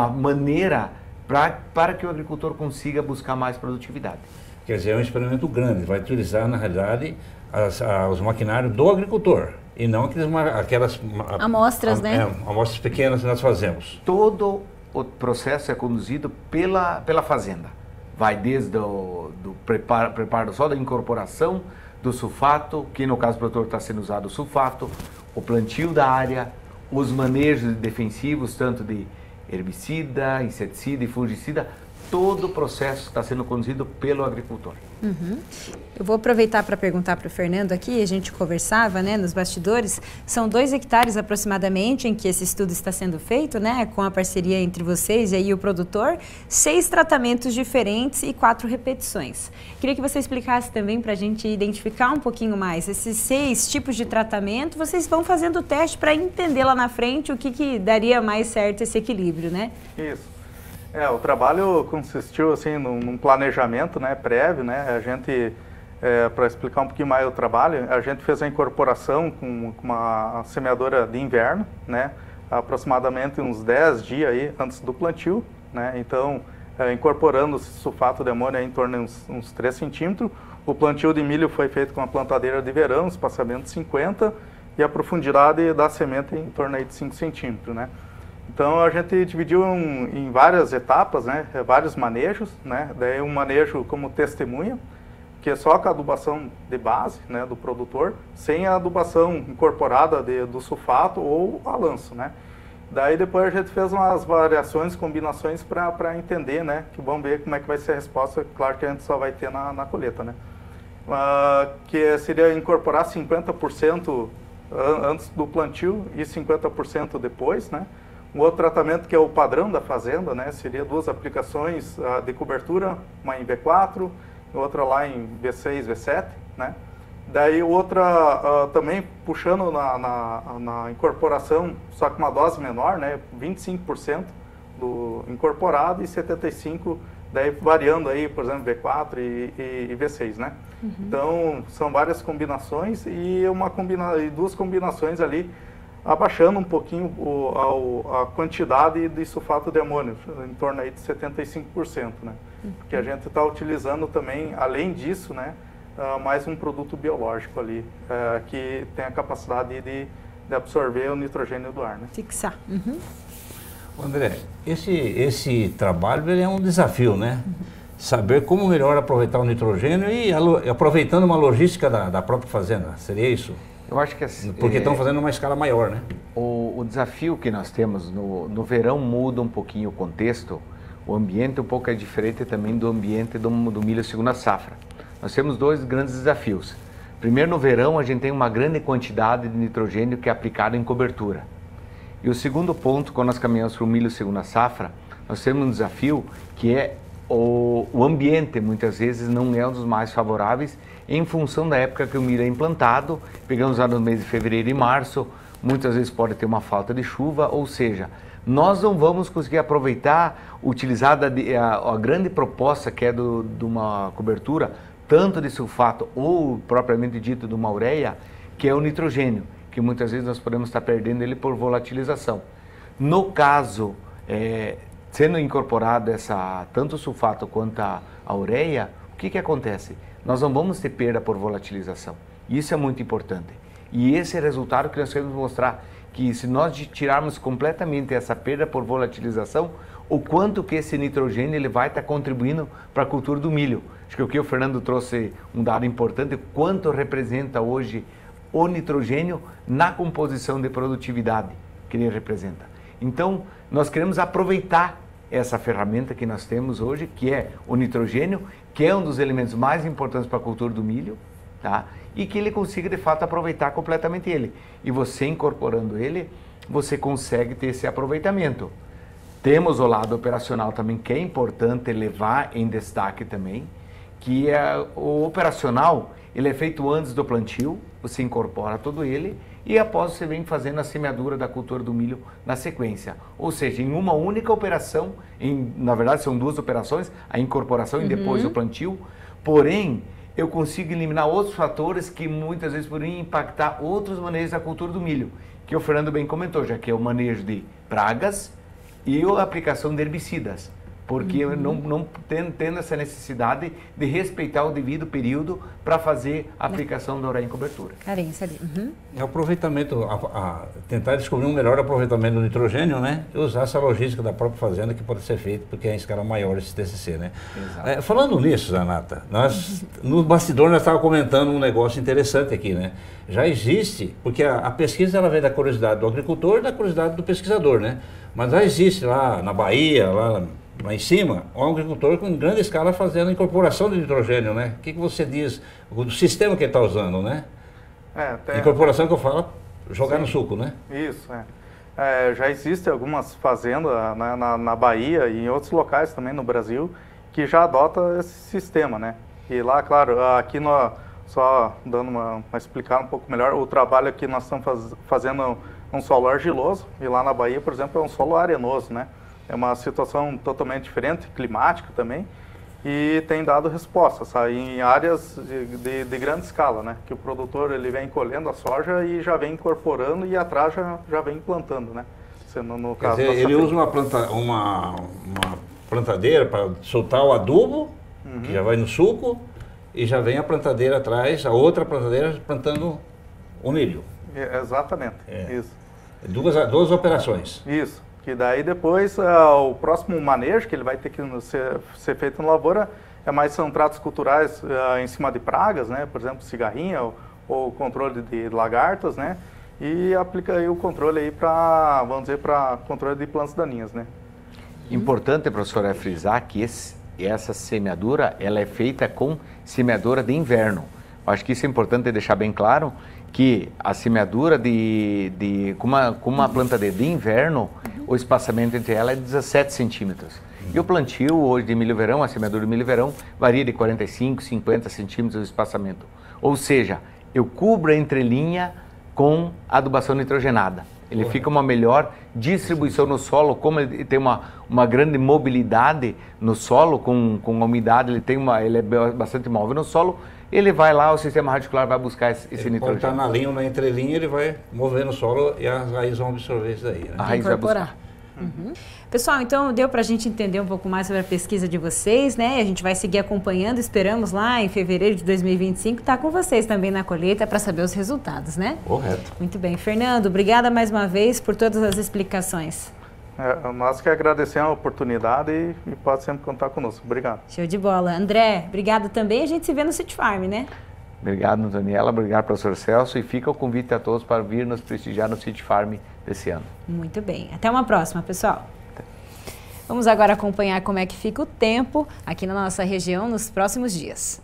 maneira para que o agricultor consiga buscar mais produtividade. Quer dizer, é um experimento grande, vai utilizar, na realidade, os maquinários do agricultor, e não aquelas amostras, né? Amostras pequenas que nós fazemos. Todo o processo é conduzido pela fazenda. Vai desde o preparo do solo, da incorporação do sulfato, que no caso do produtor está sendo usado o sulfato, o plantio da área, os manejos defensivos, tanto de herbicida, inseticida e fungicida, todo o processo está sendo conduzido pelo agricultor. Eu vou aproveitar para perguntar para o Fernando aqui, a gente conversava, né, nos bastidores, são 2 hectares aproximadamente em que esse estudo está sendo feito, né, com a parceria entre vocês e aí o produtor, 6 tratamentos diferentes e 4 repetições. Queria que você explicasse também para a gente identificar um pouquinho mais esses 6 tipos de tratamento, vocês vão fazendo o teste para entender lá na frente o que daria mais certo esse equilíbrio, né? Isso. O trabalho consistiu assim num planejamento, né, prévio, né, a gente, para explicar um pouquinho mais o trabalho, a gente fez a incorporação com uma semeadora de inverno, né, aproximadamente uns 10 dias aí antes do plantio, né, então incorporando sulfato de amônio em torno de uns 3 centímetros, o plantio de milho foi feito com a plantadeira de verão, espaçamento de 50 e a profundidade da semente em torno aí de 5 centímetros, né. Então a gente dividiu em várias etapas, né, vários manejos, né, daí um manejo como testemunha, que é só com a adubação de base, né, do produtor, sem a adubação incorporada do sulfato ou a lanço, né. Daí depois a gente fez umas variações, combinações para entender, né, que vamos ver como é que vai ser a resposta, claro que a gente só vai ter na colheita, né. Que seria incorporar 50% antes do plantio e 50% depois, né. Um outro tratamento que é o padrão da fazenda, né, seria 2 aplicações de cobertura, uma em V4, outra lá em V6, V7, né. Daí outra também puxando na incorporação, só com uma dose menor, né, 25% do incorporado e 75% daí variando aí, por exemplo, V4 e V6, né. Então são várias combinações e 2 combinações ali abaixando um pouquinho a quantidade de sulfato de amônio, em torno aí de 75%, né? Porque a gente está utilizando também, além disso, né, mais um produto biológico ali, que tem a capacidade de absorver o nitrogênio do ar, né? Fixar. André, esse trabalho ele é um desafio, né? Saber como melhor aproveitar o nitrogênio e aproveitando uma logística da própria fazenda, seria isso? Eu acho que assim, porque estão fazendo uma escala maior, né? O desafio que nós temos no verão muda um pouquinho o contexto, o ambiente um pouco é diferente também do ambiente do milho segunda safra. Nós temos 2 grandes desafios. Primeiro, no verão a gente tem uma grande quantidade de nitrogênio que é aplicado em cobertura. E o segundo ponto, quando nós caminhamos para o milho segunda safra, nós temos um desafio que é o ambiente muitas vezes não é um dos mais favoráveis em função da época que o milho é implantado. Pegamos lá no mês de fevereiro e março, muitas vezes pode ter uma falta de chuva, ou seja, nós não vamos conseguir aproveitar, utilizar a grande proposta que é de uma cobertura, tanto de sulfato ou propriamente dito de uma ureia, que é o nitrogênio, que muitas vezes nós podemos estar perdendo ele por volatilização. No caso, sendo incorporado tanto o sulfato quanto a ureia, o que acontece? Nós não vamos ter perda por volatilização. Isso é muito importante. E esse é o resultado que nós queremos mostrar, que se nós tirarmos completamente essa perda por volatilização, o quanto que esse nitrogênio ele vai estar contribuindo para a cultura do milho. Acho que o que o Fernando trouxe um dado importante, quanto representa hoje o nitrogênio na composição de produtividade que ele representa. Então, nós queremos aproveitar essa ferramenta que nós temos hoje, que é o nitrogênio, que é um dos elementos mais importantes para a cultura do milho, tá? E que ele consiga, de fato, aproveitar completamente ele. E você incorporando ele, você consegue ter esse aproveitamento. Temos o lado operacional também, que é importante levar em destaque também, que é o operacional, ele é feito antes do plantio, você incorpora todo ele e após você vem fazendo a semeadura da cultura do milho na sequência. Ou seja, em uma única operação, na verdade são duas operações, a incorporação e depois o plantio, porém eu consigo eliminar outros fatores que muitas vezes poderiam impactar outros manejos da cultura do milho, que o Fernando bem comentou, já que é o manejo de pragas e a aplicação de herbicidas, porque não tendo essa necessidade de respeitar o devido período para fazer a aplicação da ureia em cobertura. Carência ali. É o aproveitamento, tentar descobrir um melhor aproveitamento do nitrogênio, né? E usar essa logística da própria fazenda que pode ser feita, porque é em escala maior esse TCC, né? Falando nisso, Zanata, no bastidor nós estávamos comentando um negócio interessante aqui, né? Já existe, porque a pesquisa ela vem da curiosidade do agricultor e da curiosidade do pesquisador, né? Mas já existe lá na Bahia, lá em cima, um agricultor com grande escala fazendo incorporação de nitrogênio, né? O que você diz do sistema que ele está usando, né? Incorporação que eu falo, jogar no suco, né? Isso, já existem algumas fazendas na Bahia e em outros locais também no Brasil que já adotam esse sistema, né? E lá, claro, aqui só dando uma explicar um pouco melhor, o trabalho que nós estamos fazendo um solo argiloso e lá na Bahia, por exemplo, é um solo arenoso, né? É uma situação totalmente diferente, climática também, e tem dado respostas em áreas de grande escala, né? Que o produtor ele vem colhendo a soja e já vem incorporando e atrás já vem plantando, né? No caso, quer dizer, ele usa uma plantadeira para soltar o adubo, que já vai no suco, e já vem a plantadeira atrás, a outra plantadeira plantando o milho. Exatamente, isso. Duas operações. Isso. Que daí depois o próximo manejo que ele vai ter que ser feito na lavoura são tratos culturais em cima de pragas, né? Por exemplo, cigarrinha ou controle de lagartas, né? E aplica aí o controle aí para, vamos dizer, para controle de plantas daninhas, né? Importante, professor, é frisar que essa semeadura ela é feita com semeadura de inverno. Eu acho que isso é importante deixar bem claro, que a semeadura com uma plantadeira de inverno, o espaçamento entre ela é 17 centímetros. E o plantio hoje de milho-verão, a semeadura de milho-verão, varia de 45, 50 centímetros o espaçamento. Ou seja, eu cubro a entrelinha com adubação nitrogenada. Ele fica uma melhor distribuição no solo, como ele tem uma grande mobilidade no solo, com a umidade, ele é bastante móvel no solo, ele vai lá, o sistema radicular vai buscar esse nitrogênio. Quando está na linha ou na entrelinha, ele vai mover no solo e as raízes vão absorver isso daí, né? A raiz vai buscar. Pessoal, então deu para a gente entender um pouco mais sobre a pesquisa de vocês, né? A gente vai seguir acompanhando, esperamos lá em fevereiro de 2025 estar com vocês também na colheita para saber os resultados, né? Correto. Muito bem. Fernando, obrigada mais uma vez por todas as explicações. Nós que agradecemos a oportunidade e pode sempre contar conosco. Obrigado. Show de bola. André, obrigado também. A gente se vê no City Farm, né? Obrigado, Daniela. Obrigado, professor Celso. E fica o convite a todos para vir nos prestigiar no City Farm desse ano. Muito bem. Até uma próxima, pessoal. Vamos agora acompanhar como é que fica o tempo aqui na nossa região nos próximos dias.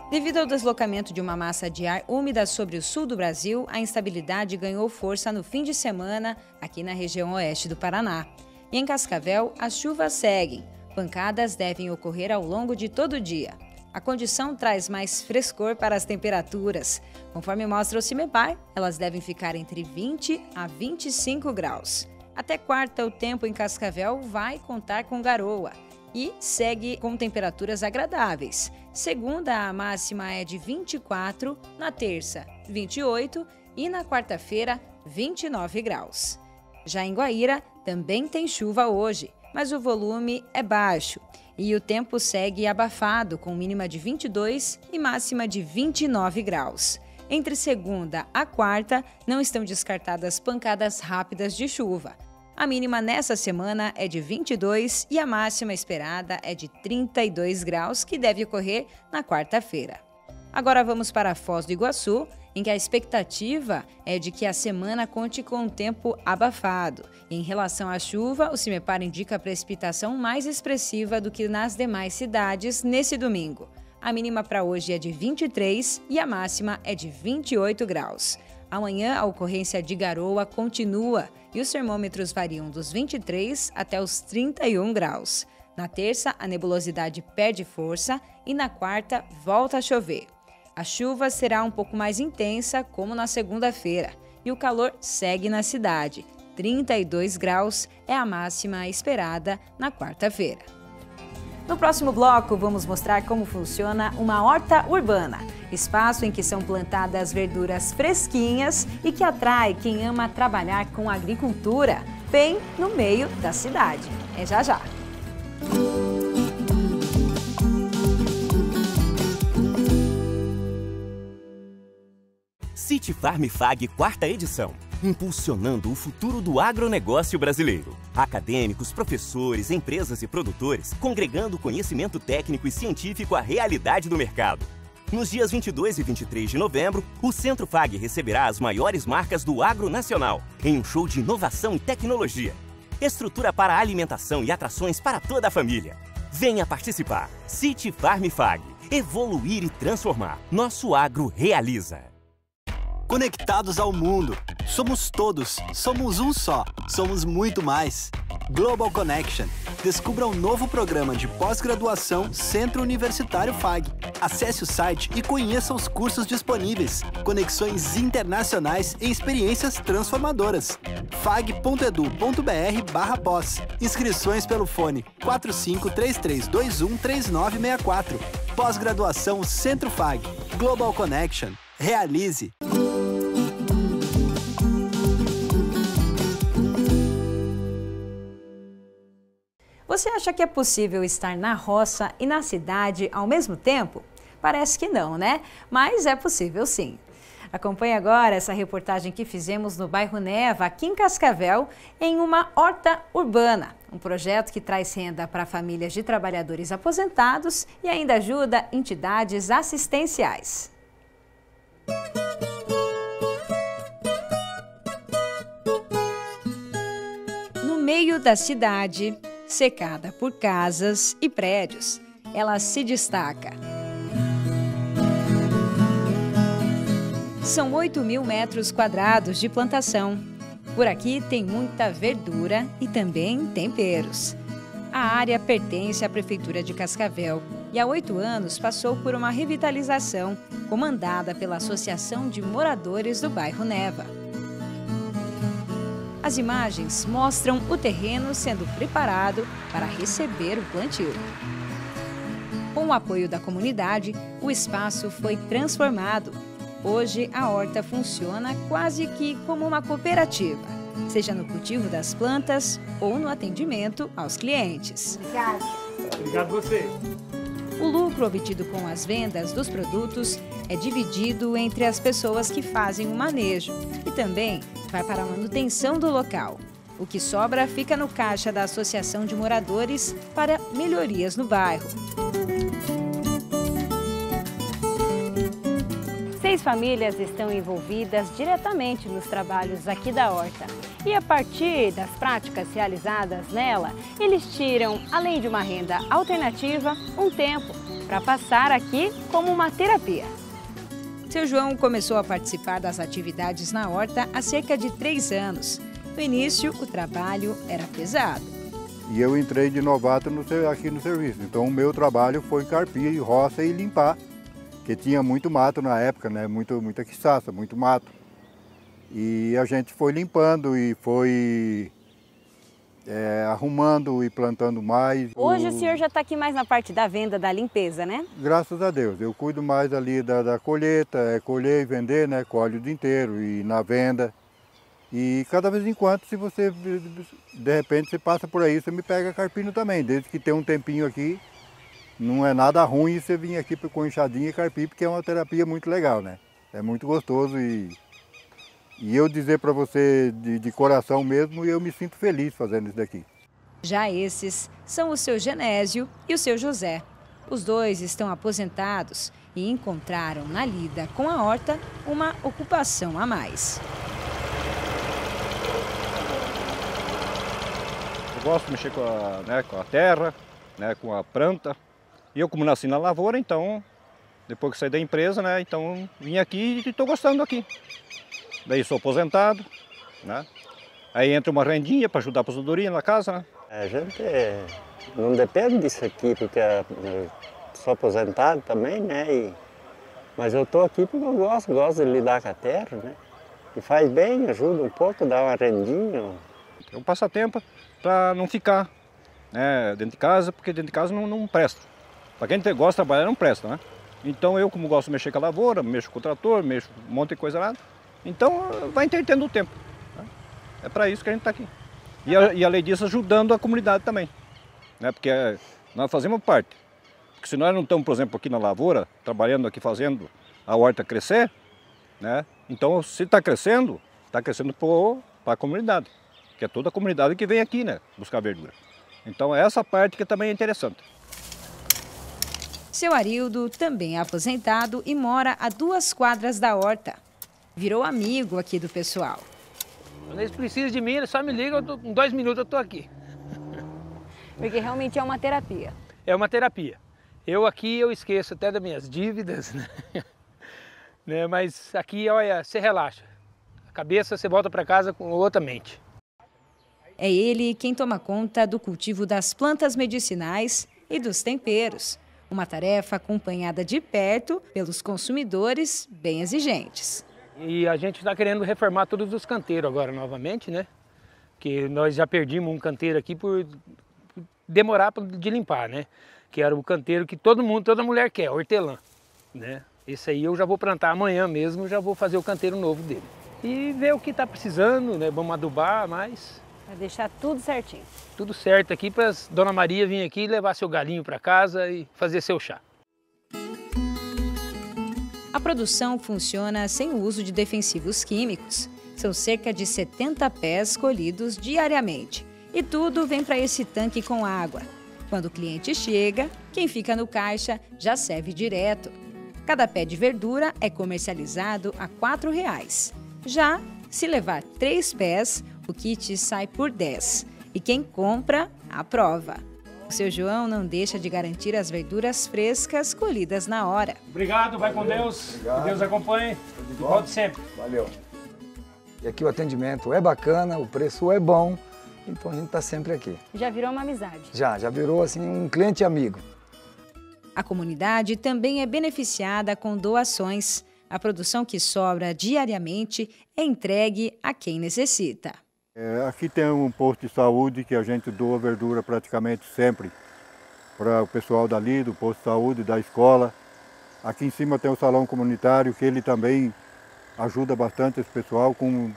Devido ao deslocamento de uma massa de ar úmida sobre o sul do Brasil, a instabilidade ganhou força no fim de semana aqui na região oeste do Paraná. E em Cascavel, as chuvas seguem. Pancadas devem ocorrer ao longo de todo o dia. A condição traz mais frescor para as temperaturas. Conforme mostra o CIMEPAR, elas devem ficar entre 20 a 25 graus. Até quarta, o tempo em Cascavel vai contar com garoa e segue com temperaturas agradáveis. Segunda, a máxima é de 24, na terça, 28 e na quarta-feira, 29 graus. Já em Guaíra, também tem chuva hoje, mas o volume é baixo e o tempo segue abafado, com mínima de 22 e máxima de 29 graus. Entre segunda a quarta, não estão descartadas pancadas rápidas de chuva. A mínima nessa semana é de 22 e a máxima esperada é de 32 graus, que deve ocorrer na quarta-feira. Agora vamos para Foz do Iguaçu, em que a expectativa é de que a semana conte com um tempo abafado. Em relação à chuva, o CIMEPAR indica a precipitação mais expressiva do que nas demais cidades nesse domingo. A mínima para hoje é de 23 e a máxima é de 28 graus. Amanhã, a ocorrência de garoa continua e os termômetros variam dos 23 até os 31 graus. Na terça, a nebulosidade perde força e na quarta, volta a chover. A chuva será um pouco mais intensa, como na segunda-feira, e o calor segue na cidade. 32 graus é a máxima esperada na quarta-feira. No próximo bloco, vamos mostrar como funciona uma horta urbana, espaço em que são plantadas verduras fresquinhas e que atrai quem ama trabalhar com agricultura, bem no meio da cidade. É já já! City Farm Fag, 4ª edição. Impulsionando o futuro do agronegócio brasileiro. Acadêmicos, professores, empresas e produtores congregando conhecimento técnico e científico à realidade do mercado. Nos dias 22 e 23 de novembro, o Centro Fag receberá as maiores marcas do agro nacional em um show de inovação e tecnologia. Estrutura para alimentação e atrações para toda a família. Venha participar. City Farm Fag. Evoluir e transformar. Nosso agro realiza. Conectados ao mundo. Somos todos. Somos um só. Somos muito mais. Global Connection. Descubra um novo programa de pós-graduação Centro Universitário FAG. Acesse o site e conheça os cursos disponíveis. Conexões internacionais e experiências transformadoras. fag.edu.br/pós. Inscrições pelo fone 4533213964. Pós-graduação Centro FAG. Global Connection. Realize. Você acha que é possível estar na roça e na cidade ao mesmo tempo? Parece que não, né? Mas é possível sim. Acompanhe agora essa reportagem que fizemos no bairro Neva, aqui em Cascavel, em uma horta urbana. Um projeto que traz renda para famílias de trabalhadores aposentados e ainda ajuda entidades assistenciais. No meio da cidade, cercada por casas e prédios, ela se destaca. São 8.000 metros quadrados de plantação. Por aqui tem muita verdura e também temperos. A área pertence à Prefeitura de Cascavel e há 8 anos passou por uma revitalização comandada pela Associação de Moradores do bairro Neva. As imagens mostram o terreno sendo preparado para receber o plantio. Com o apoio da comunidade, o espaço foi transformado. Hoje, a horta funciona quase que como uma cooperativa, seja no cultivo das plantas ou no atendimento aos clientes. Obrigado você. O lucro obtido com as vendas dos produtos é dividido entre as pessoas que fazem o manejo e também vai para a manutenção do local. O que sobra fica no caixa da Associação de Moradores para melhorias no bairro. 6 famílias estão envolvidas diretamente nos trabalhos aqui da horta. E a partir das práticas realizadas nela, eles tiram, além de uma renda alternativa, um tempo para passar aqui como uma terapia. Seu João começou a participar das atividades na horta há cerca de 3 anos. No início, o trabalho era pesado. E eu entrei de novato aqui no serviço. Então o meu trabalho foi carpir, roça e limpar. Porque tinha muito mato na época, né? Muita quiçaça, muito mato. E a gente foi limpando e foi arrumando e plantando mais. Hoje o senhor já está aqui mais na parte da venda, da limpeza, né? Graças a Deus. Eu cuido mais ali da colheita, colher e vender, né? Colhe o dia inteiro e na venda. E cada vez em quando, se você, de repente, você passa por aí, você me pega carpindo também. Desde que tem um tempinho aqui, não é nada ruim você vir aqui com enxadinha e carpir, porque é uma terapia muito legal, né? É muito gostoso e eu dizer para você de coração mesmo, eu me sinto feliz fazendo isso daqui. Já esses são o seu Genésio e o seu José. Os dois estão aposentados e encontraram na lida com a horta uma ocupação a mais. Eu gosto de mexer com a terra, né, com a planta. E eu, como nasci na lavoura, então depois que saí da empresa, né? Então vim aqui e estou gostando aqui. Daí sou aposentado, né? Aí entra uma rendinha para ajudar a aposentadoria na casa, né? A gente não depende disso aqui, porque eu sou aposentado também, né? Mas eu estou aqui porque eu gosto de lidar com a terra, né? E faz bem, ajuda um pouco, dá uma rendinha. É um passatempo para não ficar, né, dentro de casa, porque dentro de casa não presta. Para quem gosta de trabalhar, não presta, né? Então eu, como gosto de mexer com a lavoura, mexo com o trator, mexo um monte de coisa lá, então vai entretendo o tempo. Né? É para isso que a gente está aqui. E além disso, ajudando a comunidade também. Né? Porque nós fazemos parte. Porque se nós não estamos, por exemplo, aqui na lavoura, trabalhando aqui, fazendo a horta crescer, né? Então se está crescendo para a comunidade. Que é toda a comunidade que vem aqui, né? Buscar verdura. Então é essa parte que também é interessante. Seu Arildo também é aposentado e mora a 2 quadras da horta. Virou amigo aqui do pessoal. Quando eles precisam de mim, eles só me ligam, em 2 minutos eu estou aqui. Porque realmente é uma terapia. É uma terapia. Eu aqui eu esqueço até das minhas dívidas, né? Mas aqui, olha, você relaxa. A cabeça você volta para casa com outra mente. É ele quem toma conta do cultivo das plantas medicinais e dos temperos. Uma tarefa acompanhada de perto pelos consumidores bem exigentes. E a gente está querendo reformar todos os canteiros agora novamente, né? Que nós já perdimos um canteiro aqui por demorar de limpar, né? Que era o canteiro que toda mulher quer, hortelã, né? Esse aí eu já vou plantar amanhã mesmo, já vou fazer o canteiro novo dele. E ver o que está precisando, né? Vamos adubar mais. Para deixar tudo certinho. Tudo certo aqui para Dona Maria vir aqui levar seu galinho para casa e fazer seu chá. A produção funciona sem o uso de defensivos químicos. São cerca de 70 pés colhidos diariamente. E tudo vem para esse tanque com água. Quando o cliente chega, quem fica no caixa já serve direto. Cada pé de verdura é comercializado a R$ 4,00. Já se levar 3 pés, o kit sai por 10. E quem compra, aprova. O seu João não deixa de garantir as verduras frescas colhidas na hora. Obrigado, vai com Deus. Obrigado. Que Deus acompanhe. E volte sempre. Valeu. E aqui o atendimento é bacana, o preço é bom, então a gente está sempre aqui. Já virou uma amizade. Já virou assim um cliente amigo. A comunidade também é beneficiada com doações. A produção que sobra diariamente é entregue a quem necessita. Aqui tem um posto de saúde que a gente doa verdura praticamente sempre para o pessoal dali, do posto de saúde, da escola. Aqui em cima tem o salão comunitário, que ele também ajuda bastante esse pessoal com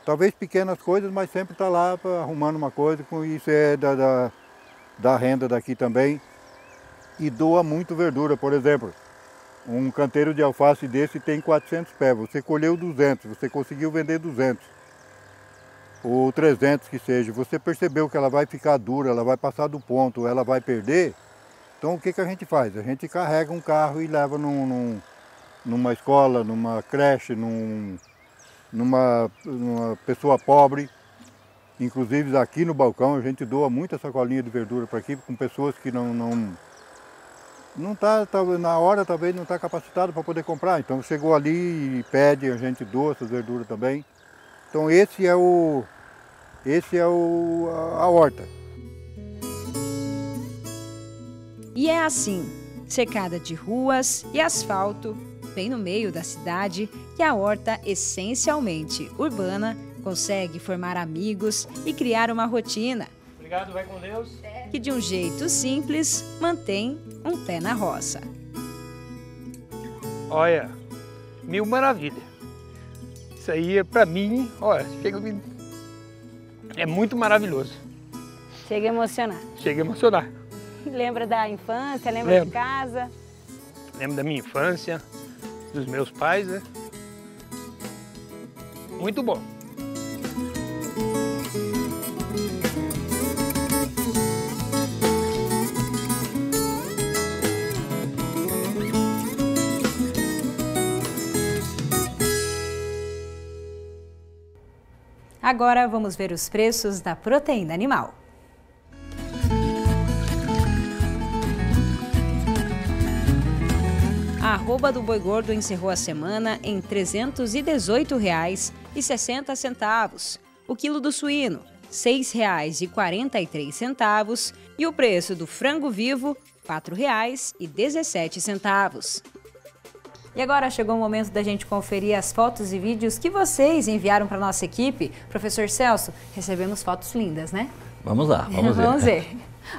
talvez pequenas coisas, mas sempre está lá arrumando uma coisa. Com isso é da renda daqui também. E doa muito verdura, por exemplo. Um canteiro de alface desse tem 400 pés, você colheu 200, você conseguiu vender 200. Ou 300 que seja, você percebeu que ela vai ficar dura, ela vai passar do ponto, ela vai perder. Então o que a gente faz? A gente carrega um carro e leva numa escola, numa creche, numa pessoa pobre. Inclusive aqui no balcão a gente doa muita sacolinha de verdura para aqui, com pessoas que não tá na hora, talvez não está capacitado para poder comprar. Então chegou ali e pede, a gente doa essas verduras também. Então esse é a horta. E é assim, cercada de ruas e asfalto, bem no meio da cidade, que a horta essencialmente urbana consegue formar amigos e criar uma rotina. Obrigado, vai com Deus. Que de um jeito simples mantém um pé na roça. Olha, mil maravilha. Isso aí, para mim, olha, é muito maravilhoso. Chega a emocionar. Chega a emocionar. Lembra da infância, lembra de casa? Lembro da minha infância, dos meus pais, né? Muito bom. Agora vamos ver os preços da proteína animal. a arroba do boi gordo encerrou a semana em R$ 318,60. O quilo do suíno, R$ 6,43. E o preço do frango vivo, R$ 4,17. E agora chegou o momento da gente conferir as fotos e vídeos que vocês enviaram para a nossa equipe. Professor Celso, recebemos fotos lindas, né? Vamos lá, vamos ver. Vamos ver.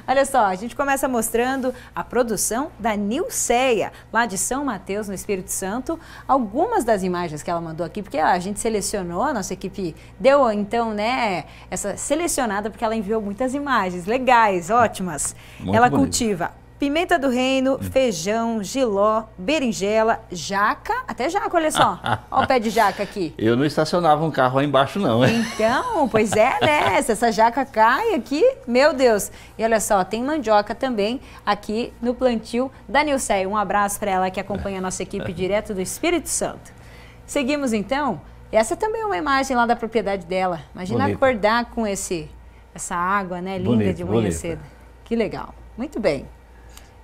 Olha só, a gente começa mostrando a produção da Nilceia, lá de São Mateus, no Espírito Santo. Algumas das imagens que ela mandou aqui, porque a gente selecionou, a nossa equipe deu então, né, essa selecionada, porque ela enviou muitas imagens legais, ótimas. Muito ela bonito. cultiva pimenta do reino, feijão, jiló, berinjela, jaca, até jaca, olha só. Olha o pé de jaca aqui. Eu não estacionava um carro aí embaixo, não. Então, pois é, né? Se essa jaca cai aqui, meu Deus. E olha só, tem mandioca também aqui no plantio da Nilceia. Um abraço para ela que acompanha a nossa equipe direto do Espírito Santo. Seguimos então. Essa também é uma imagem lá da propriedade dela. Imagina Bonito. acordar com essa água, né? Linda Bonito, de manhã bonito. cedo. Que legal. Muito bem.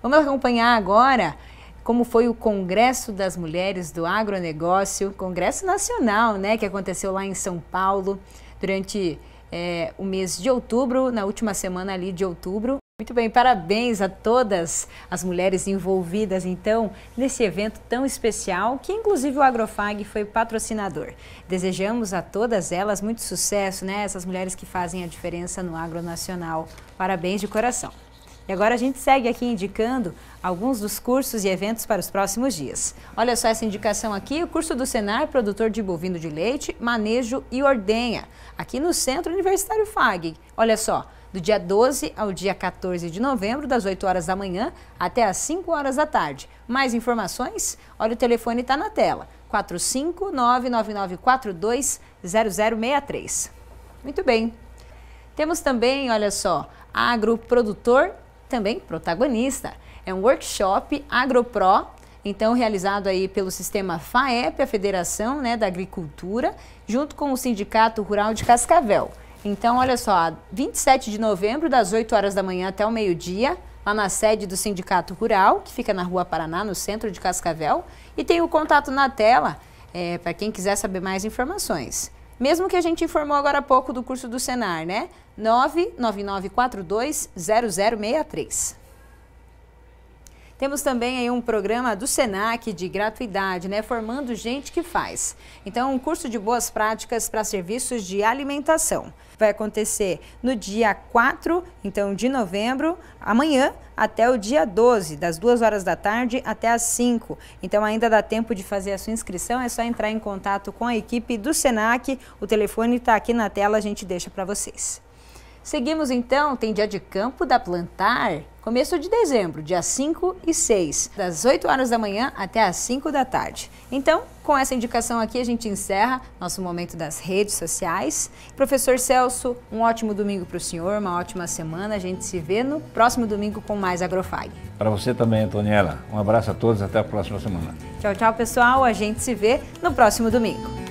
Vamos acompanhar agora como foi o Congresso das Mulheres do Agronegócio, Congresso Nacional, né, que aconteceu lá em São Paulo durante o mês de outubro, na última semana ali de outubro. Muito bem, parabéns a todas as mulheres envolvidas, então, nesse evento tão especial, que inclusive o Agrofag foi patrocinador. Desejamos a todas elas muito sucesso, né, essas mulheres que fazem a diferença no agro nacional. Parabéns de coração. E agora a gente segue aqui indicando alguns dos cursos e eventos para os próximos dias. Olha só essa indicação aqui, o curso do Senar, produtor de bovino de leite, manejo e ordenha, aqui no Centro Universitário FAG. Olha só, do dia 12 ao dia 14 de novembro, das 8 horas da manhã até às 5 horas da tarde. Mais informações? Olha, o telefone está na tela, 45999420063. Muito bem. Temos também, olha só, agroprodutor, também protagonista. É um workshop AgroPro, então realizado aí pelo sistema FAEP, a Federação, né, da Agricultura, junto com o Sindicato Rural de Cascavel. Então, olha só, 27 de novembro, das 8 horas da manhã até o meio-dia, lá na sede do Sindicato Rural, que fica na Rua Paraná, no centro de Cascavel, e tem o contato na tela para quem quiser saber mais informações. Mesmo que a gente informou agora há pouco do curso do Senar, né? 999420063. Temos também aí um programa do Senac de gratuidade, né? Formando gente que faz. Então, um curso de boas práticas para serviços de alimentação. Vai acontecer no dia 4, então, de novembro, amanhã, até o dia 12, das 2 horas da tarde até as 5. Então, ainda dá tempo de fazer a sua inscrição, é só entrar em contato com a equipe do Senac. O telefone está aqui na tela, a gente deixa para vocês. Seguimos então, tem dia de campo da Plantar, começo de dezembro, dia 5 e 6, das 8 horas da manhã até as 5 da tarde. Então, com essa indicação aqui, a gente encerra nosso momento das redes sociais. Professor Celso, um ótimo domingo para o senhor, uma ótima semana. A gente se vê no próximo domingo com mais Agrofag. Para você também, Antoniela. Um abraço a todos, até a próxima semana. Tchau, tchau, pessoal. A gente se vê no próximo domingo.